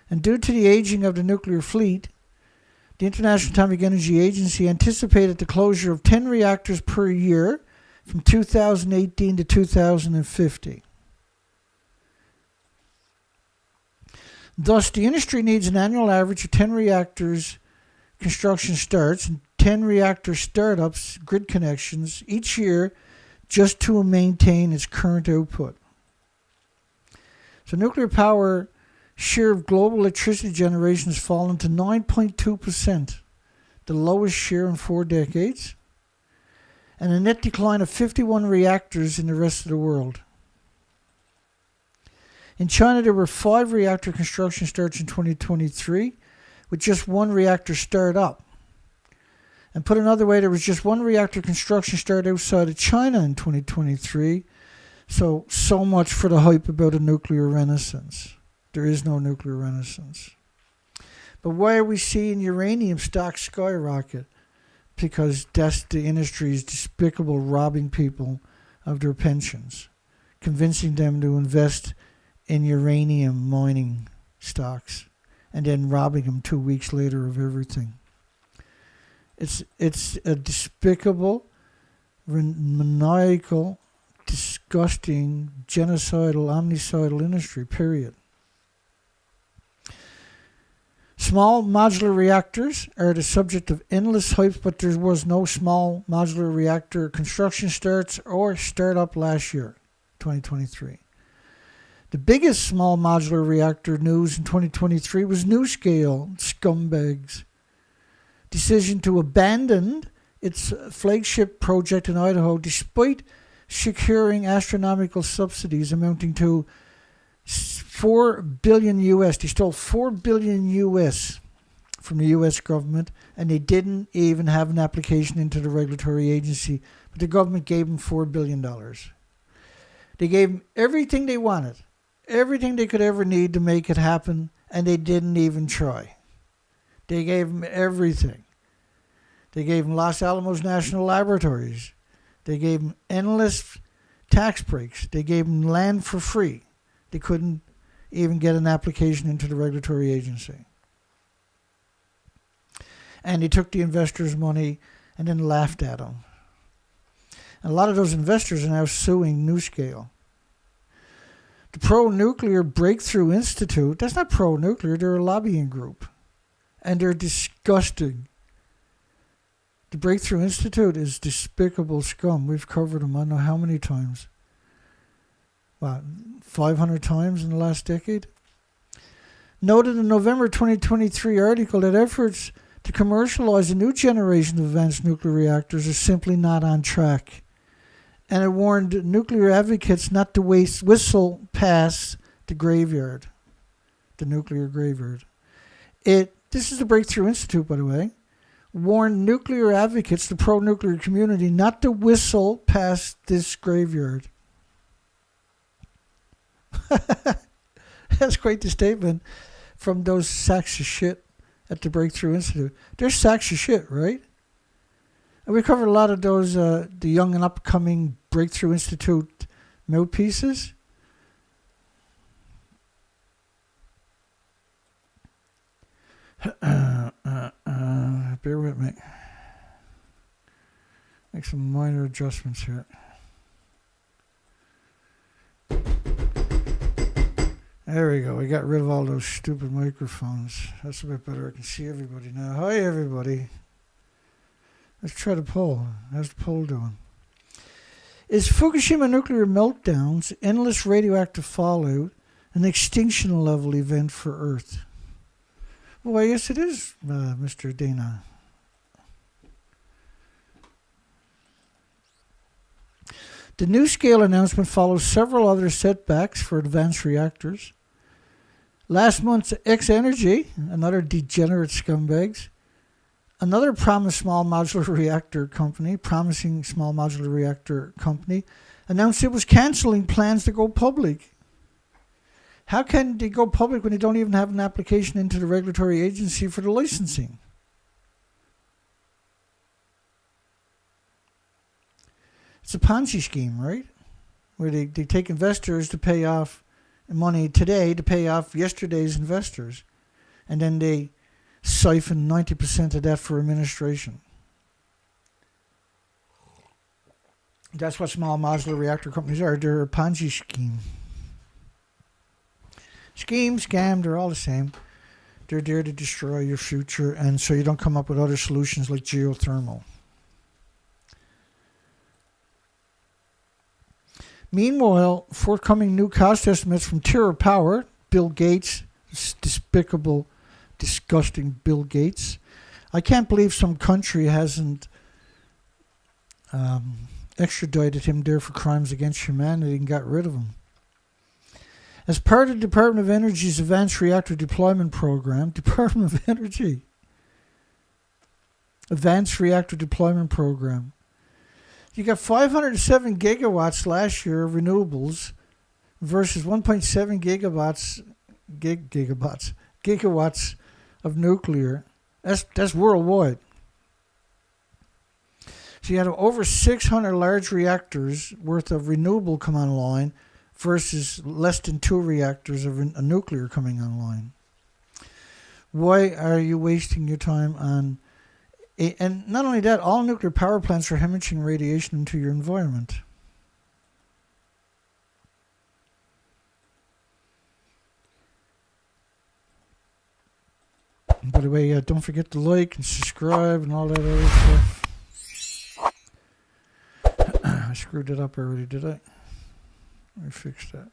And due to the aging of the nuclear fleet, the International Atomic Energy Agency anticipated the closure of 10 reactors per year from 2018 to 2050. Thus, the industry needs an annual average of 10 reactors construction starts and 10 reactor startups, grid connections, each year just to maintain its current output. So nuclear power share of global electricity generation has fallen to 9.2%, the lowest share in 4 decades, and a net decline of 51 reactors in the rest of the world. In China, there were 5 reactor construction starts in 2023, with just 1 reactor start up. And put another way, there was just 1 reactor construction start outside of China in 2023. So much for the hype about a nuclear renaissance. There is no nuclear renaissance. But why are we seeing uranium stocks skyrocket? Because that's the industry's despicable robbing people of their pensions, convincing them to invest in uranium mining stocks and then robbing them 2 weeks later of everything. It's a despicable, maniacal, disgusting, genocidal, omnicidal industry, period. Small modular reactors are the subject of endless hype, but there was no small modular reactor construction starts or startup last year, 2023. The biggest small modular reactor news in 2023 was NuScale, scumbags' decision to abandon its flagship project in Idaho despite securing astronomical subsidies amounting to $4 billion US. They stole $4 billion US from the US government, and they didn't even have an application into the regulatory agency, but the government gave them $4 billion. They gave them everything they wanted, everything they could ever need to make it happen, and they didn't even try. They gave them everything. They gave them Los Alamos National Laboratories. They gave them endless tax breaks. They gave them land for free. They couldn't even get an application into the regulatory agency. And they took the investors' money and then laughed at them. And a lot of those investors are now suing NuScale. The Pro-Nuclear Breakthrough Institute, that's not pro-nuclear, they're a lobbying group. And they're disgusting. The Breakthrough Institute is despicable scum. We've covered them I don't know how many times. What, 500 times in the last decade? Noted in November 2023 article that efforts to commercialize a new generation of advanced nuclear reactors are simply not on track. And it warned nuclear advocates not to whistle past the graveyard, the nuclear graveyard. This is the Breakthrough Institute, by the way, warned nuclear advocates, the pro-nuclear community, not to whistle past this graveyard. That's quite the statement from those sacks of shit at the Breakthrough Institute. They're sacks of shit, right? And we covered a lot of those, the young and upcoming Breakthrough Institute mouthpieces. Bear with me. Make some minor adjustments here. There we go. We got rid of all those stupid microphones. That's a bit better. I can see everybody now. Hi, everybody. Let's try the poll. How's the poll doing? Is Fukushima nuclear meltdowns, endless radioactive fallout, an extinction level event for Earth? Well, yes, it is, Mr. Dana. The new scale announcement follows several other setbacks for advanced reactors. Last month's X-Energy, another degenerate scumbags, another promising small modular reactor company, announced it was cancelling plans to go public. How can they go public when they don't even have an application into the regulatory agency for the licensing? It's a Ponzi scheme, right? Where they take investors to pay off money today to pay off yesterday's investors. And then they siphon 90% of that for administration. That's what small modular reactor companies are. They're a Ponzi scheme. Scheme, scam, they're all the same. They're there to destroy your future, and so you don't come up with other solutions like geothermal. Meanwhile, forthcoming new cost estimates from Terra Power, Bill Gates, despicable, disgusting Bill Gates. I can't believe some country hasn't extradited him there for crimes against humanity and got rid of him. As part of the Department of Energy's Advanced Reactor Deployment Program, Department of Energy, Advanced Reactor Deployment Program, you got 507 gigawatts last year of renewables versus 1.7 gigawatts of nuclear. That's worldwide. So you had over 600 large reactors worth of renewable come online versus less than 2 reactors of a nuclear coming online. Why are you wasting your time on... And not only that, all nuclear power plants are hemorrhaging radiation into your environment. By the way, don't forget to like and subscribe and all that other stuff. I screwed it up already, did I? Let me fix that.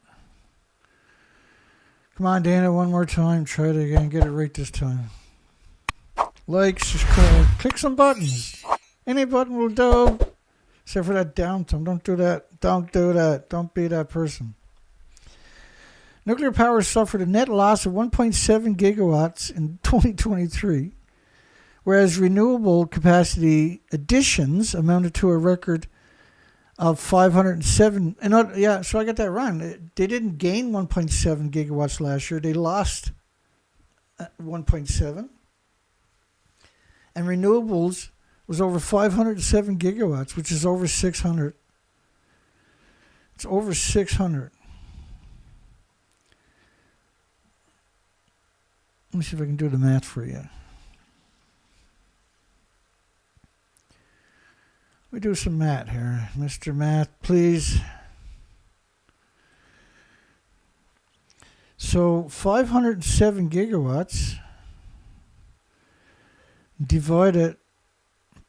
Come on, Dana, one more time. Try it again. Get it right this time. Like, subscribe, click some buttons. Any button will do. Except for that down thumb. Don't do that. Don't do that. Don't be that person. Nuclear power suffered a net loss of 1.7 gigawatts in 2023, whereas renewable capacity additions amounted to a record of 507. So I got that wrong. They didn't gain 1.7 gigawatts last year. They lost 1.7. And renewables was over 507 gigawatts, which is over 600. It's over 600. Let me see if I can do the math for you. We do some math here. Mr. Math, please. So 507 gigawatts divided,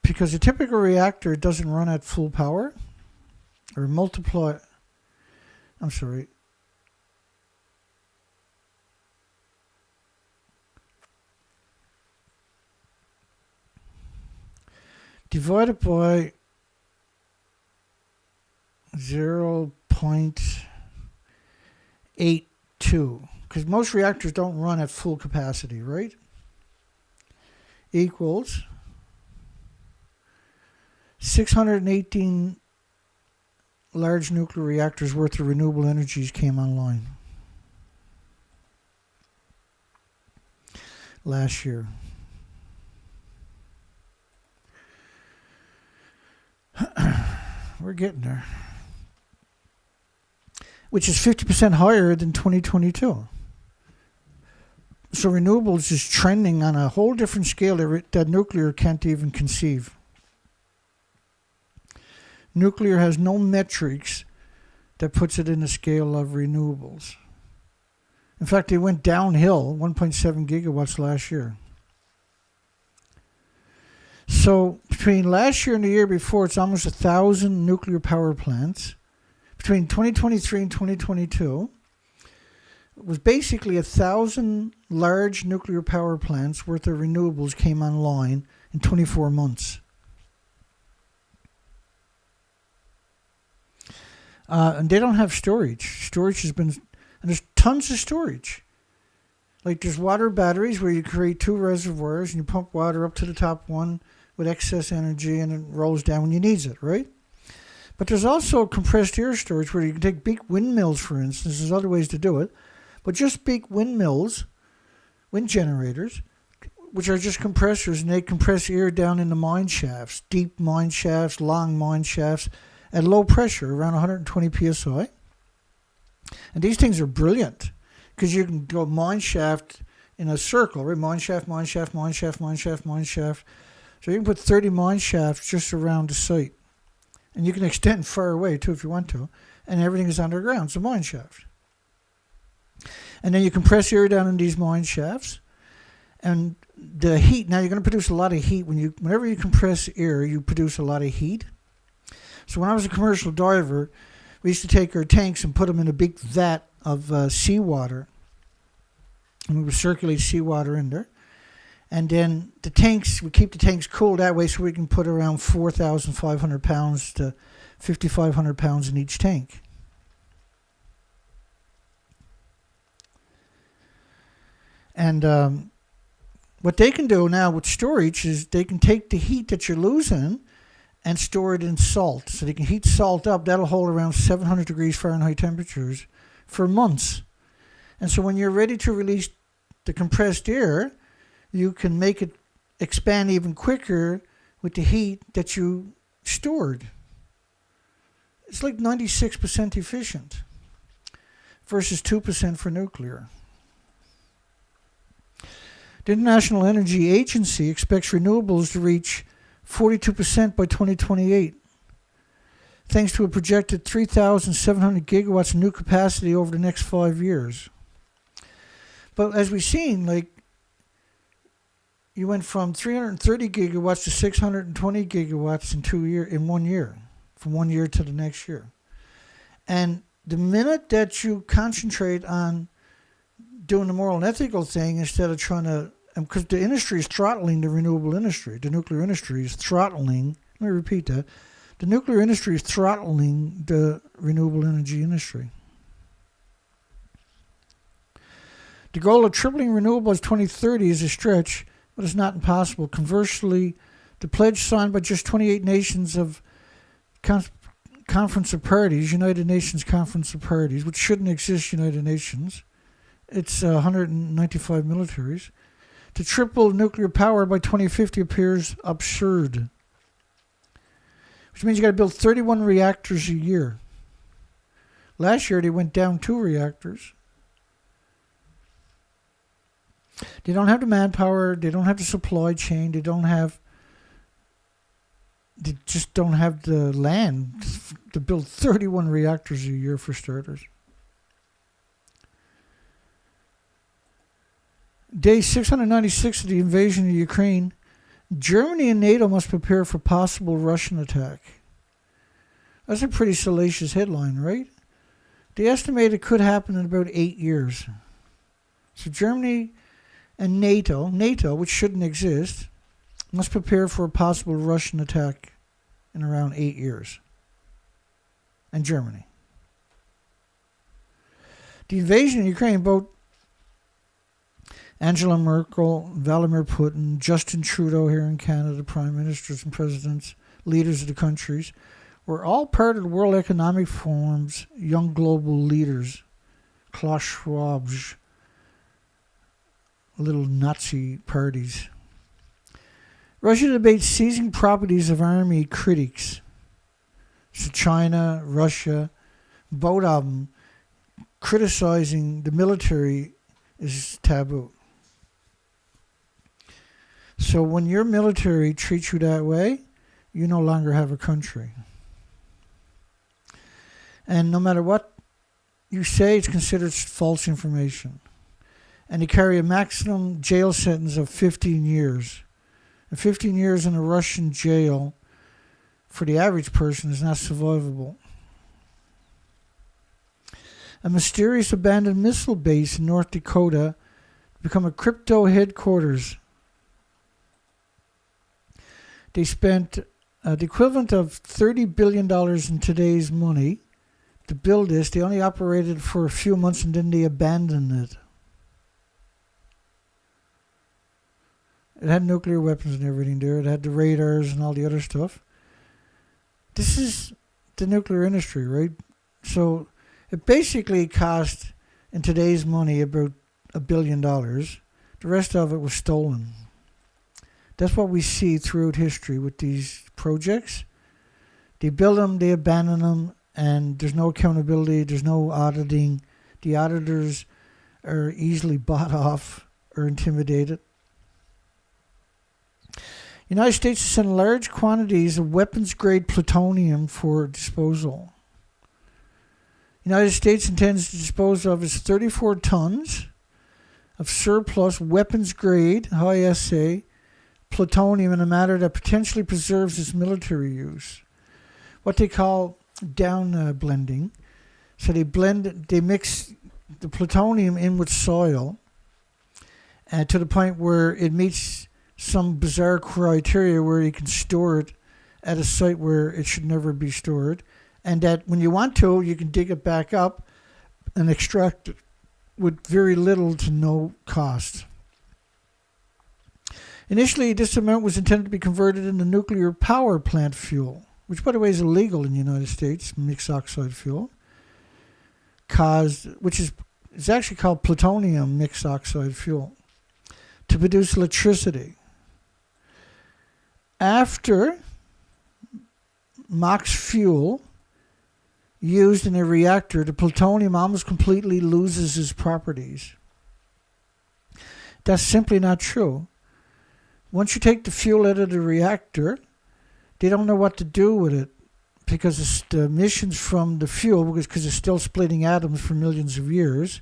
because a typical reactor doesn't run at full power, or multiply, I'm sorry, divided by 0.82, because most reactors don't run at full capacity, right? Equals 618 large nuclear reactors worth of renewable energies came online. last year. We're getting there. Which is 50% higher than 2022. So renewables is trending on a whole different scale that nuclear can't even conceive. Nuclear has no metrics that puts it in the scale of renewables. In fact, they went downhill 1.7 gigawatts last year. So between last year and the year before, it's almost 1,000 nuclear power plants. Between 2023 and 2022, it was basically 1,000 large nuclear power plants worth of renewables came online in 24 months. And they don't have storage. Storage has been, and there's tons of storage. Like there's water batteries where you create 2 reservoirs and you pump water up to the top one with excess energy and it rolls down when you need it, right? But there's also compressed air storage where you can take big windmills, for instance. There's other ways to do it. But just big windmills, wind generators, which are just compressors, and they compress air down into mine shafts, deep mine shafts, long mine shafts, at low pressure, around 120 psi. And these things are brilliant because you can go mine shaft in a circle, right? Mine shaft, mine shaft, mine shaft, mine shaft, mine shaft. So you can put 30 mine shafts just around the site. And you can extend far away too if you want to. And everything is underground. It's a mine shaft. And then you compress air down in these mine shafts. And the heat, now you're going to produce a lot of heat. Whenever you compress air, you produce a lot of heat. So when I was a commercial diver, we used to take our tanks and put them in a big vat of seawater. And we would circulate seawater in there. And then the tanks, we keep the tanks cool that way so we can put around 4,500 pounds to 5,500 pounds in each tank. And what they can do now with storage is they can take the heat that you're losing and store it in salt. So they can heat salt up. That'll hold around 700 degrees Fahrenheit temperatures for months. And so when you're ready to release the compressed air, you can make it expand even quicker with the heat that you stored. It's like 96% efficient versus 2% for nuclear. The International Energy Agency expects renewables to reach 42% by 2028, thanks to a projected 3,700 gigawatts of new capacity over the next 5 years. But as we've seen, like, you went from 330 gigawatts to 620 gigawatts in 1 year, from 1 year to the next year. And the minute that you concentrate on doing the moral and ethical thing instead of trying to, because the industry is throttling the renewable industry, the nuclear industry is throttling, let me repeat that, the nuclear industry is throttling the renewable energy industry. The goal of tripling renewables 2030 is a stretch, but it's not impossible. Conversely, the pledge signed by just 28 nations of Conference of Parties, United Nations Conference of Parties, which shouldn't exist, United Nations. It's 195 militaries. To triple nuclear power by 2050 appears absurd, which means you got to build 31 reactors a year. Last year, they went down 2 reactors. They don't have the manpower. They don't have the supply chain. They just don't have the land to build 31 reactors a year for starters. Day 696 of the invasion of Ukraine, Germany and NATO must prepare for possible Russian attack. That's a pretty salacious headline, right? They estimate it could happen in about 8 years. So Germany and NATO, which shouldn't exist, must prepare for a possible Russian attack in around 8 years. And Germany. The invasion of Ukraine, both Angela Merkel, Vladimir Putin, Justin Trudeau here in Canada, prime ministers and presidents, leaders of the countries, were all part of the World Economic Forum's Young Global Leaders, Klaus Schwab's little Nazi parties. Russia debates seizing properties of army critics. So China, Russia, both of them, criticizing the military is taboo. So when your military treats you that way, you no longer have a country. And no matter what you say, it's considered false information. And they carry a maximum jail sentence of 15 years. And 15 years in a Russian jail for the average person is not survivable. A mysterious abandoned missile base in North Dakota become a crypto headquarters. They spent the equivalent of $30 billion in today's money to build this. They only operated for a few months and then they abandoned it. It had nuclear weapons and everything there. It had the radars and all the other stuff. This is the nuclear industry, right? So it basically cost, in today's money, about $1 billion. The rest of it was stolen. That's what we see throughout history with these projects. They build them, they abandon them, and there's no accountability, there's no auditing. The auditors are easily bought off or intimidated. The United States has sent large quantities of weapons-grade plutonium for disposal. The United States intends to dispose of its 34 tons of surplus weapons-grade, high-assay, plutonium in a manner that potentially preserves its military use. What they call down blending. So they mix the plutonium in with soil to the point where it meets some bizarre criteria where you can store it at a site where it should never be stored, and that when you want to, you can dig it back up and extract it with very little to no cost. Initially, this amount was intended to be converted into nuclear power plant fuel, which, by the way, is illegal in the United States, mixed oxide fuel, which is actually called plutonium mixed oxide fuel, to produce electricity. After MOX fuel used in a reactor, the plutonium almost completely loses its properties. That's simply not true. Once you take the fuel out of the reactor, they don't know what to do with it because it's the emissions from the fuel, because it's still splitting atoms for millions of years,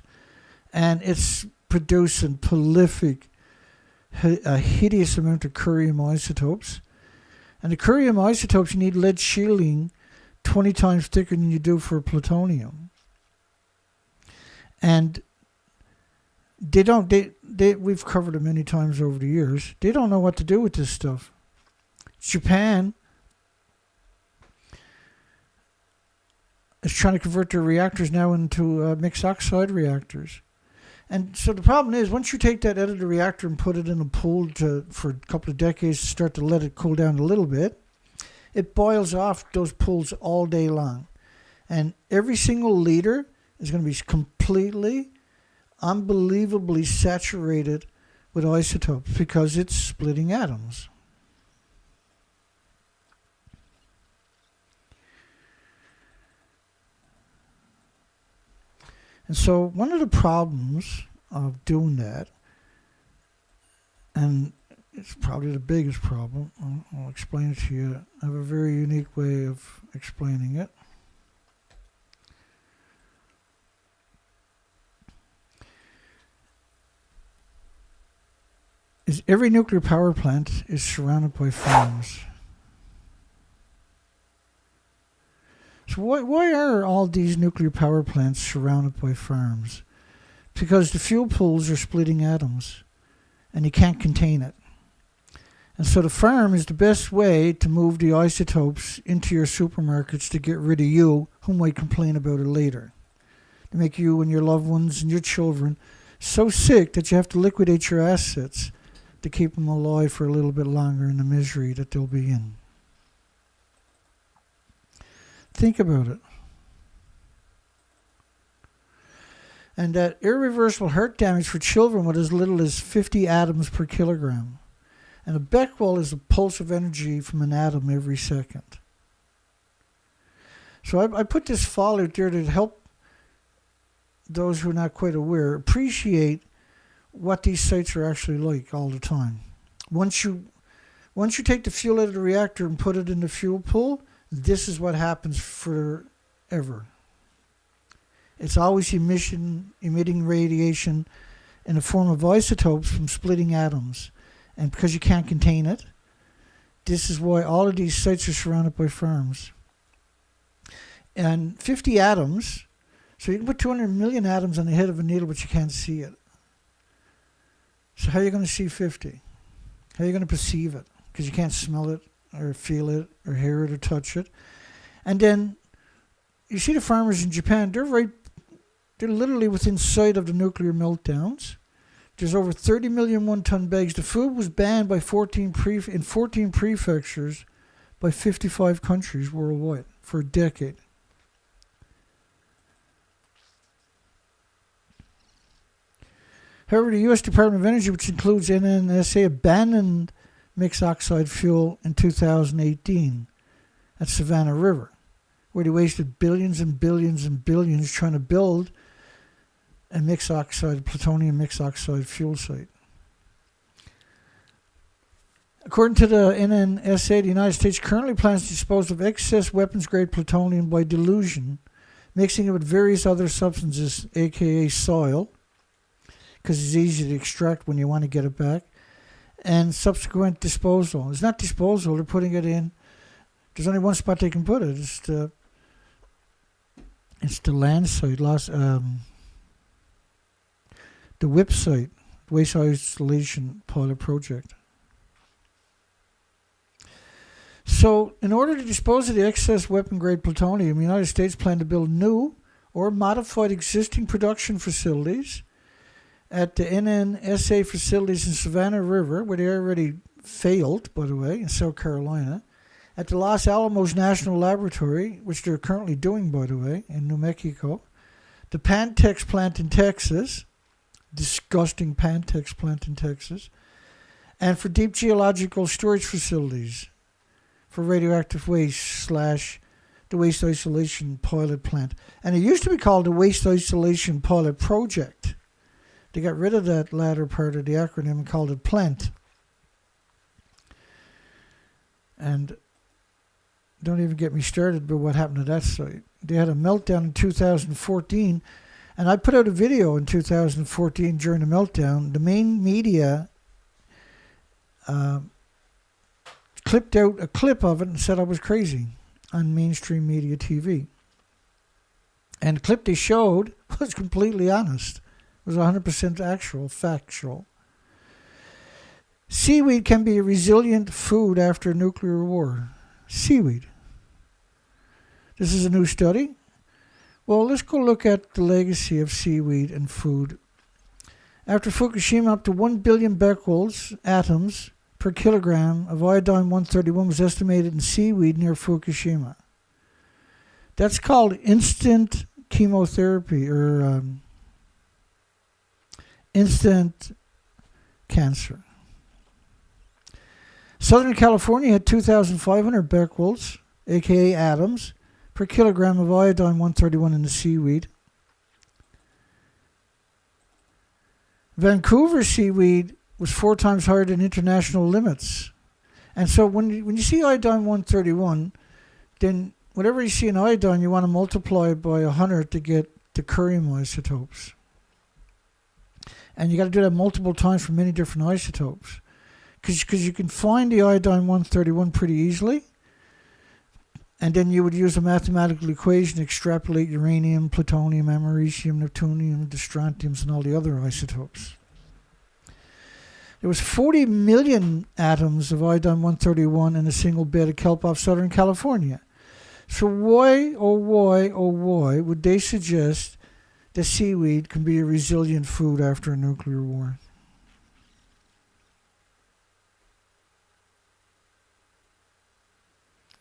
and it's producing prolific, a hideous amount of curium isotopes. And the curium isotopes, you need lead shielding 20 times thicker than you do for plutonium. And we've covered it many times over the years. They don't know what to do with this stuff. Japan is trying to convert their reactors now into mixed oxide reactors. And so the problem is, once you take that out of the reactor and put it in a pool for a couple of decades to start to let it cool down a little bit, it boils off those pools all day long. And every single liter is going to be completely, unbelievably saturated with isotopes because it's splitting atoms. And so one of the problems of doing that, and it's probably the biggest problem, I'll explain it to you. I have a very unique way of explaining it. Is every nuclear power plant is surrounded by farms. So why are all these nuclear power plants surrounded by farms? Because the fuel pools are splitting atoms and you can't contain it. And so the farm is the best way to move the isotopes into your supermarkets to get rid of you, who might complain about it later. To make you and your loved ones and your children so sick that you have to liquidate your assets to keep them alive for a little bit longer in the misery that they'll be in. Think about it. And that irreversible heart damage for children with as little as 50 atoms per kilogram. And a Becquerel is a pulse of energy from an atom every second. So I put this file out there to help those who are not quite aware appreciate what these sites are actually like all the time. Once you take the fuel out of the reactor and put it in the fuel pool, this is what happens forever. It's always emitting radiation in the form of isotopes from splitting atoms. And because you can't contain it, this is why all of these sites are surrounded by farms. And 50 atoms, so you can put 200 million atoms on the head of a needle, but you can't see it. So how are you going to see 50? How are you going to perceive it? Because you can't smell it, or feel it, or hear it, or touch it. And then you see the farmers in Japan, they're literally within sight of the nuclear meltdowns. There's over 30 million one-ton bags. The food was banned by 14 prefectures by 55 countries worldwide for a decade. However, the U.S. Department of Energy, which includes NNSA, abandoned mixed oxide fuel in 2018 at Savannah River, where they wasted billions and billions and billions trying to build a plutonium mixed oxide fuel site. According to the NNSA, the United States currently plans to dispose of excess weapons-grade plutonium by dilution, mixing it with various other substances, aka soil, because it's easy to extract when you want to get it back, and subsequent disposal. It's not disposal, they're putting it in. There's only one spot they can put it. It's the land site, the WIP site, Waste Isolation Pilot Project. So, in order to dispose of the excess weapon-grade plutonium, the United States plan to build new or modified existing production facilities at the NNSA facilities in Savannah River, where they already failed, by the way, in South Carolina, at the Los Alamos National Laboratory, which they're currently doing, by the way, in New Mexico, the Pantex plant in Texas, disgusting Pantex plant in Texas, and for deep geological storage facilities for radioactive waste / the Waste Isolation Pilot Plant. And it used to be called the Waste Isolation Pilot Project. They got rid of that latter part of the acronym and called it PLANT. And don't even get me started about what happened to that site. They had a meltdown in 2014, and I put out a video in 2014 during the meltdown. The main media clipped out a clip of it and said I was crazy on mainstream media TV. And the clip they showed was completely honest. It was 100% factual. Seaweed can be a resilient food after a nuclear war. Seaweed. This is a new study. Well, let's go look at the legacy of seaweed and food. After Fukushima, up to 1 billion becquerels, atoms, per kilogram of iodine-131 was estimated in seaweed near Fukushima. That's called instant chemotherapy or instant cancer. Southern California had 2,500 becquerels, aka atoms, per kilogram of iodine-131 in the seaweed. Vancouver seaweed was 4 times higher than international limits. And so when you see iodine-131, then whatever you see in iodine, you want to multiply it by 100 to get the curium isotopes. And you got to do that multiple times for many different isotopes. Because you can find the iodine-131 pretty easily. And then you would use a mathematical equation to extrapolate uranium, plutonium, americium, neptunium, the strontiums, and all the other isotopes. There was 40 million atoms of iodine-131 in a single bed of kelp off Southern California. So why, oh why, would they suggest that seaweed can be a resilient food after a nuclear war?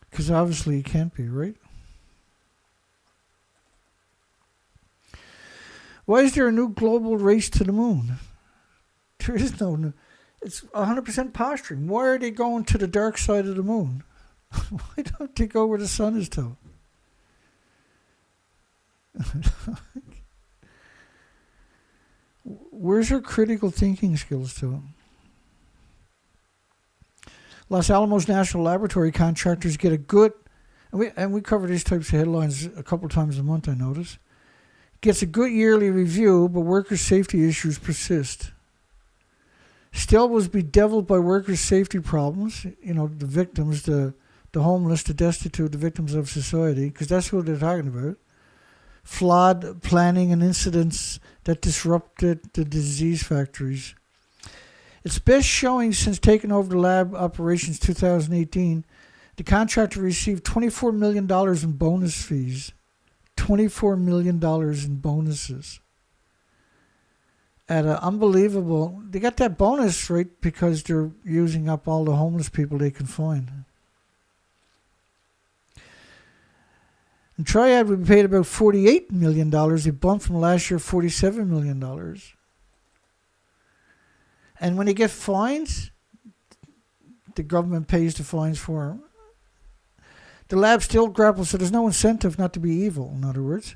Because obviously it can't be, right? Why is there a new global race to the moon? There is no. It's 100% posturing. Why are they going to the dark side of the moon? Why don't they go where the sun is to? Where's her critical thinking skills to? Los Alamos National Laboratory contractors get a good, and we cover these types of headlines a couple times a month, I notice. Gets a good yearly review, but worker safety issues persist. Still was bedeviled by workers' safety problems, the victims, the homeless, the destitute, the victims of society, because that's what they're talking about. Flawed planning and incidents that disrupted the disease factories. Its best showing since taking over the lab operations 2018, the contractor received $24 million in bonus fees. $24 million in bonuses. At an unbelievable, they got that bonus, right, because they're using up all the homeless people they can find. And Triad would be paid about $48 million, a bump from last year, $47 million. And when they get fines, the government pays the fines for them. The lab still grapples, so there's no incentive not to be evil, in other words.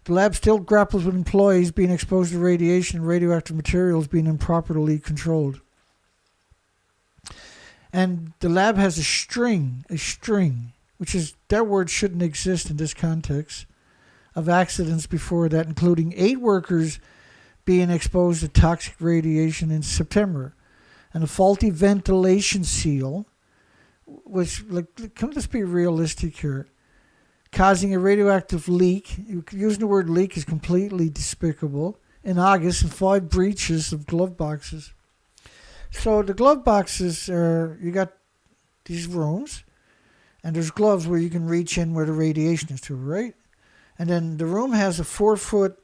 The lab still grapples with employees being exposed to radiation and radioactive materials being improperly controlled. And the lab has a string, which is, that word shouldn't exist in this context, of accidents before that, including 8 workers being exposed to toxic radiation in September. And a faulty ventilation seal, which, let's be realistic here, causing a radioactive leak. Using the word leak is completely despicable. In August, and 5 breaches of glove boxes. So the glove boxes are, you got these rooms, and there's gloves where you can reach in where the radiation is to, right? And then the room has a 4 foot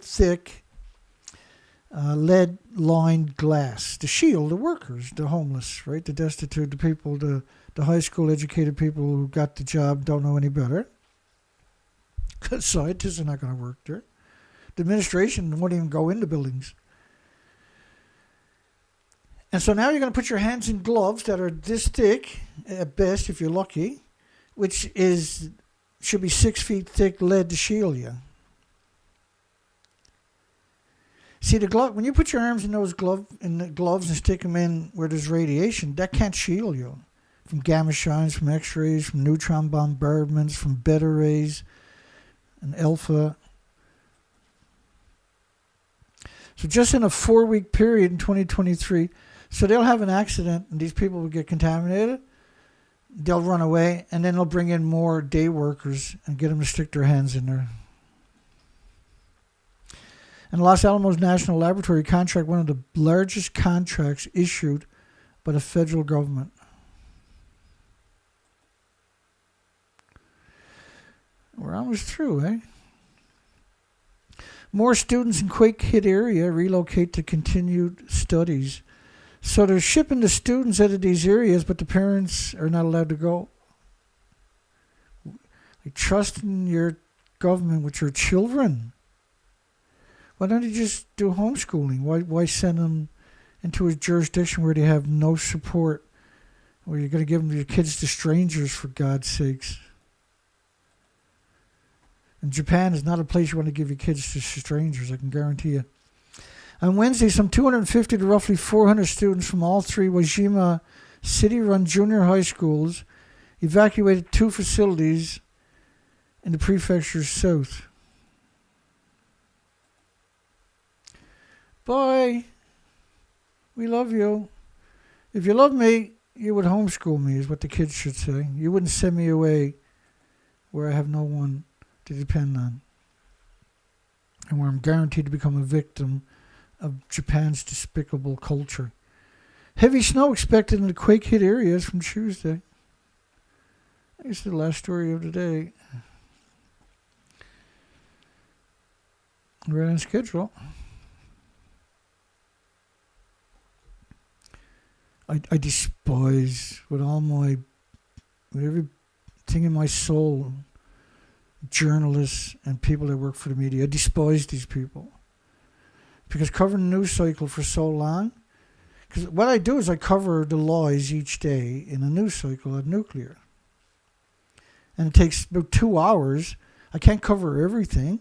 thick lead-lined glass to shield the workers, the homeless, right? The destitute, the people, the high school educated people who got the job, don't know any better. Because scientists are not going to work there. The administration won't even go into buildings. And so now you're going to put your hands in gloves that are this thick, at best, if you're lucky, which should be 6 feet thick lead to shield you. See, the glove, when you put your arms in those gloves and stick them in where there's radiation, that can't shield you from gamma shines, from X-rays, from neutron bombardments, from beta rays and alpha. So just in a 4-week period in 2023, so they'll have an accident and these people will get contaminated. They'll run away, and then they'll bring in more day workers and get them to stick their hands in there. And Los Alamos National Laboratory contract, one of the largest contracts issued by the federal government. We're almost through, eh? More students in quake-hit area relocate to continued studies. So they're shipping the students out of these areas, but the parents are not allowed to go. Like, trust in your government with your children. Why don't you just do homeschooling? Why send them into a jurisdiction where they have no support, where you're going to give them your kids to strangers, for God's sakes? And Japan is not a place you want to give your kids to strangers, I can guarantee you. On Wednesday, some 250 to roughly 400 students from all 3 Wajima city-run junior high schools evacuated 2 facilities in the prefecture's south. Bye. We love you. If you love me, you would homeschool me, is what the kids should say. You wouldn't send me away where I have no one to depend on, and where I'm guaranteed to become a victim of Japan's despicable culture. Heavy snow expected in the quake-hit areas from Tuesday. This is the last story of the day. Right on schedule. I despise with everything in my soul journalists and people that work for the media. I despise these people. Because covering the news cycle for so long, because what I do is I cover the lies each day in a news cycle of nuclear. And it takes about 2 hours. I can't cover everything.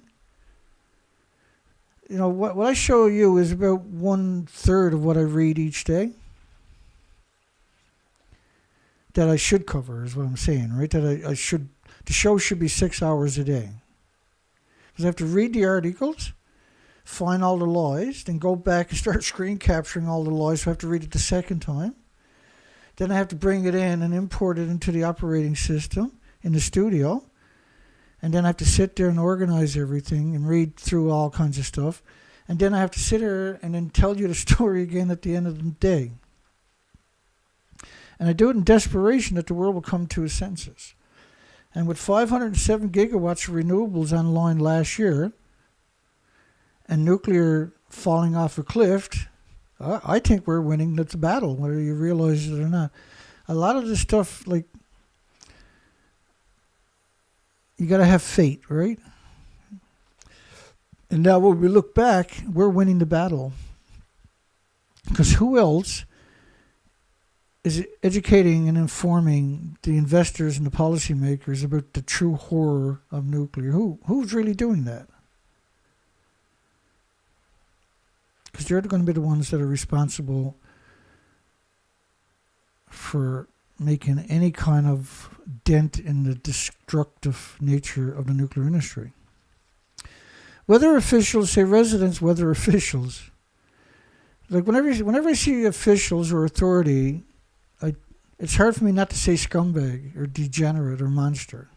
You know, what I show you is about 1/3 of what I read each day. That I should cover is what I'm saying, right? That I should, the show should be 6 hours a day. Because I have to read the articles, find all the lies, then go back and start screen capturing all the lies, so I have to read it the second time. Then I have to bring it in and import it into the operating system in the studio. And then I have to sit there and organize everything and read through all kinds of stuff. And then I have to sit here and then tell you the story again at the end of the day. And I do it in desperation that the world will come to its senses. And with 507 gigawatts of renewables online last year, and nuclear falling off a cliff, I think we're winning the battle, whether you realize it or not. A lot of this stuff, like, you got to have faith, right? And now when we look back, we're winning the battle. Because who else is educating and informing the investors and the policymakers about the true horror of nuclear? Who's really doing that? Because they're going to be the ones that are responsible for making any kind of dent in the destructive nature of the nuclear industry. Weather officials, say residents, weather officials. Like whenever I see officials or authority, it's hard for me not to say scumbag or degenerate or monster.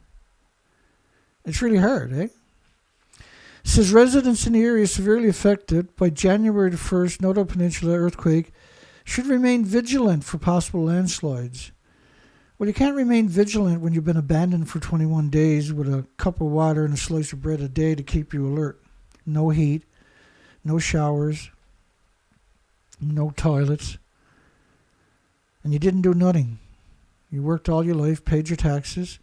It's really hard, eh? It says residents in the area severely affected by January the 1st Noto Peninsula earthquake should remain vigilant for possible landslides. Well, you can't remain vigilant when you've been abandoned for 21 days with a cup of water and a slice of bread a day to keep you alert. No heat, no showers, no toilets. And you didn't do nothing. You worked all your life, paid your taxes,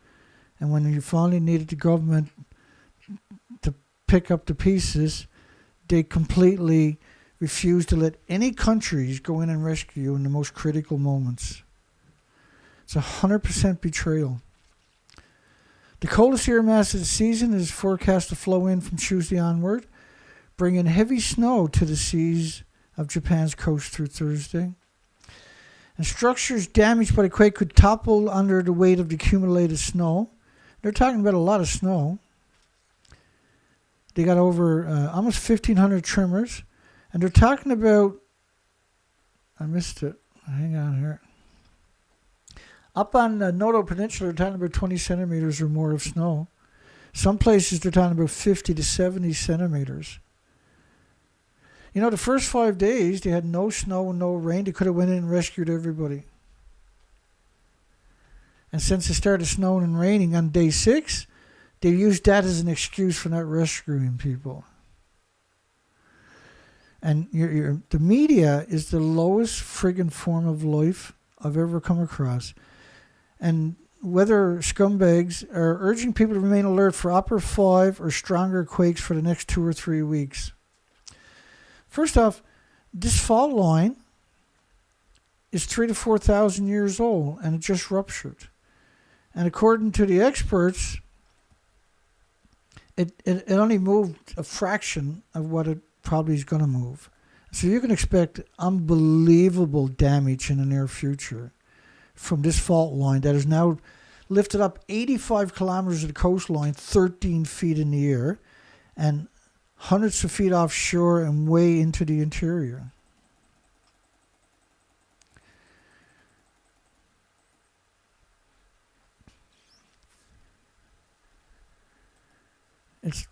and when you finally needed the government to pick up the pieces, they completely refused to let any countries go in and rescue you in the most critical moments. It's 100% betrayal. The coldest air mass of the season is forecast to flow in from Tuesday onward, bringing heavy snow to the seas of Japan's coast through Thursday. And structures damaged by the quake could topple under the weight of the accumulated snow. They're talking about a lot of snow. They got over almost 1,500 tremors. And they're talking about, I missed it, hang on here. Up on the Noto Peninsula, they're talking about 20 centimeters or more of snow. Some places they're talking about 50 to 70 centimeters. You know, the first 5 days, they had no snow and no rain. They could have went in and rescued everybody. And since it started snowing and raining on day 6, they used that as an excuse for not rescuing people. And the media is the lowest friggin' form of life I've ever come across. And weather scumbags are urging people to remain alert for upper 5 or stronger quakes for the next 2 or 3 weeks. First off, this fault line is 3,000 to 4,000 years old, and it just ruptured. And according to the experts, it only moved a fraction of what it probably is going to move. So you can expect unbelievable damage in the near future from this fault line that is now lifted up 85 kilometers of the coastline, 13 feet in the air, and hundreds of feet offshore and way into the interior. It's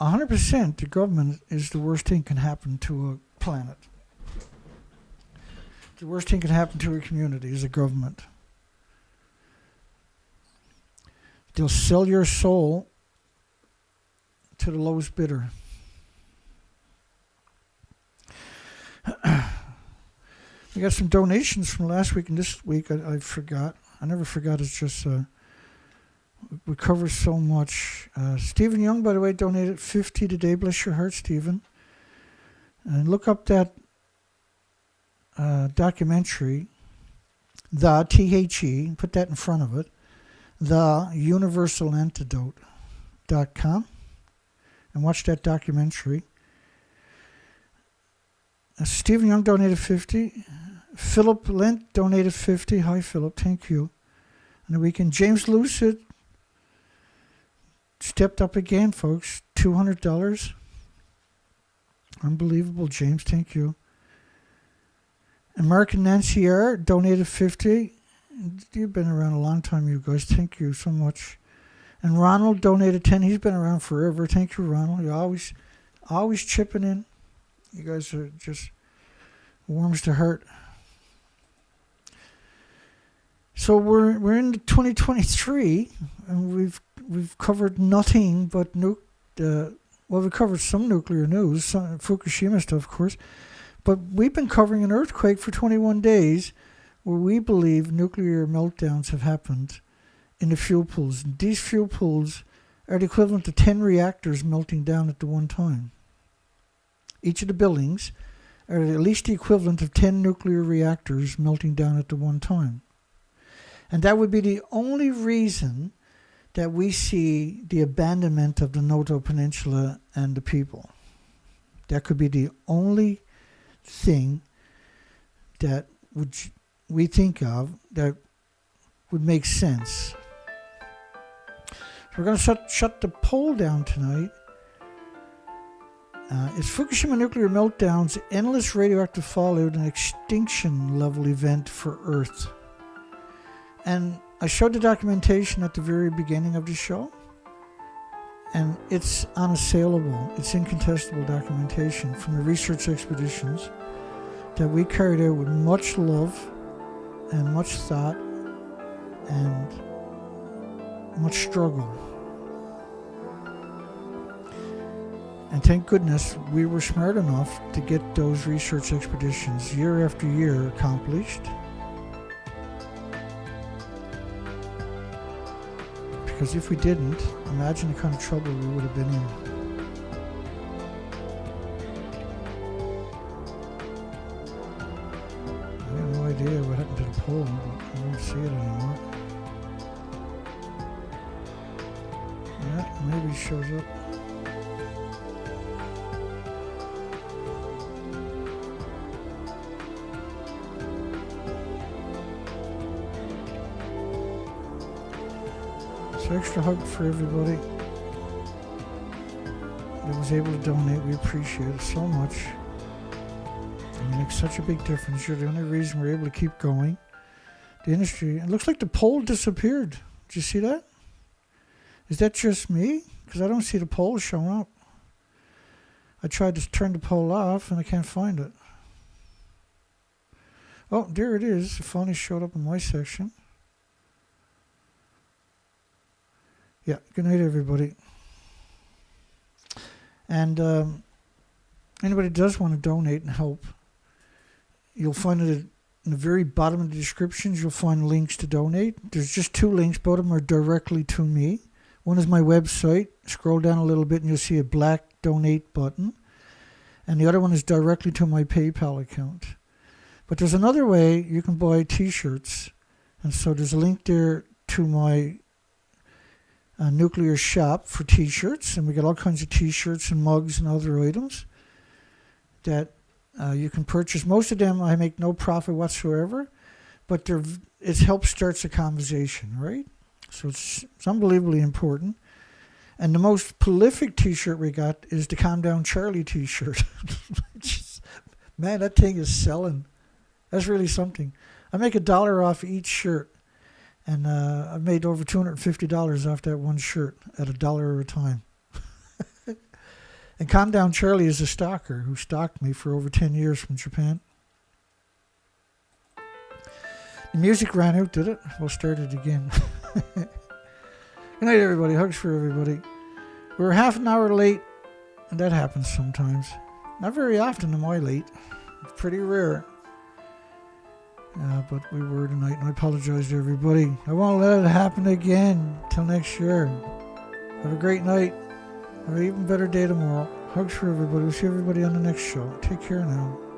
100% the government is the worst thing can happen to a planet. The worst thing can happen to a community is a government. They'll sell your soul to the lowest bidder. We got some donations from last week and this week. I forgot. I never forgot. It's just We cover so much. Stephen Young, by the way, donated 50 today. Bless your heart, Stephen. And look up that documentary, the THE, put that in front of it, theuniversalantidote.com, and watch that documentary. Stephen Young donated 50. Philip Lent donated 50. Hi, Philip. Thank you. And the weekend, James Lucid stepped up again, folks. $200. Unbelievable, James. Thank you. American Nancy R. donated 50. You've been around a long time, you guys. Thank you so much. And Ronald donated 10. He's been around forever. Thank you, Ronald. You're always chipping in. You guys are just warms the heart. So we're in 2023, and we've covered nothing but we covered some nuclear news, some Fukushima stuff, of course, but we've been covering an earthquake for 21 days, where we believe nuclear meltdowns have happened in the fuel pools. And these fuel pools are the equivalent to 10 reactors melting down at the one time. Each of the buildings are at least the equivalent of 10 nuclear reactors melting down at the one time. And that would be the only reason that we see the abandonment of the Noto Peninsula and the people. That could be the only thing that we think of that would make sense. So we're going to shut the poll down tonight. Is Fukushima nuclear meltdowns endless radioactive fallout an extinction level event for Earth? And I showed the documentation at the very beginning of the show, and it's unassailable. It's incontestable documentation from the research expeditions that we carried out with much love and much thought and much struggle. And thank goodness we were smart enough to get those research expeditions year after year accomplished. Because if we didn't, imagine the kind of trouble we would have been in. I have no idea what happened to the poll, but I don't see it anymore. Yeah, maybe it shows up. Extra hug for everybody that was able to donate. We appreciate it so much. It makes such a big difference. You're the only reason we're able to keep going. The industry, it looks like the poll disappeared. Did you see that? Is that just me? Because I don't see the poll showing up. I tried to turn the poll off and I can't find it. Oh, there it is. It finally showed up in my section. Yeah, good night, everybody. And anybody does want to donate and help, you'll find it in the very bottom of the descriptions. You'll find links to donate. There's just two links. Both of them are directly to me. One is my website. Scroll down a little bit and you'll see a black donate button. And the other one is directly to my PayPal account. But there's another way you can buy T-shirts. And so there's a link there to my nuclear shop for T-shirts, and we got all kinds of T-shirts and mugs and other items that you can purchase. Most of them I make no profit whatsoever, but it helps starts a conversation, right? So it's unbelievably important. And the most prolific T-shirt we got is the Calm Down Charlie T-shirt. Man, that thing is selling. That's really something. I make $1 off each shirt. And I've made over $250 off that one shirt at $1 at a time. And Calm Down Charlie is a stalker who stalked me for over 10 years from Japan. The music ran out, did it? We'll start it again. Good night, everybody. Hugs for everybody. We're half an hour late, and that happens sometimes. Not very often am I late. It's pretty rare. But we were tonight, and I apologize to everybody. I won't let it happen again till next year. Have a great night. Have an even better day tomorrow. Hugs for everybody. We'll see everybody on the next show. Take care now.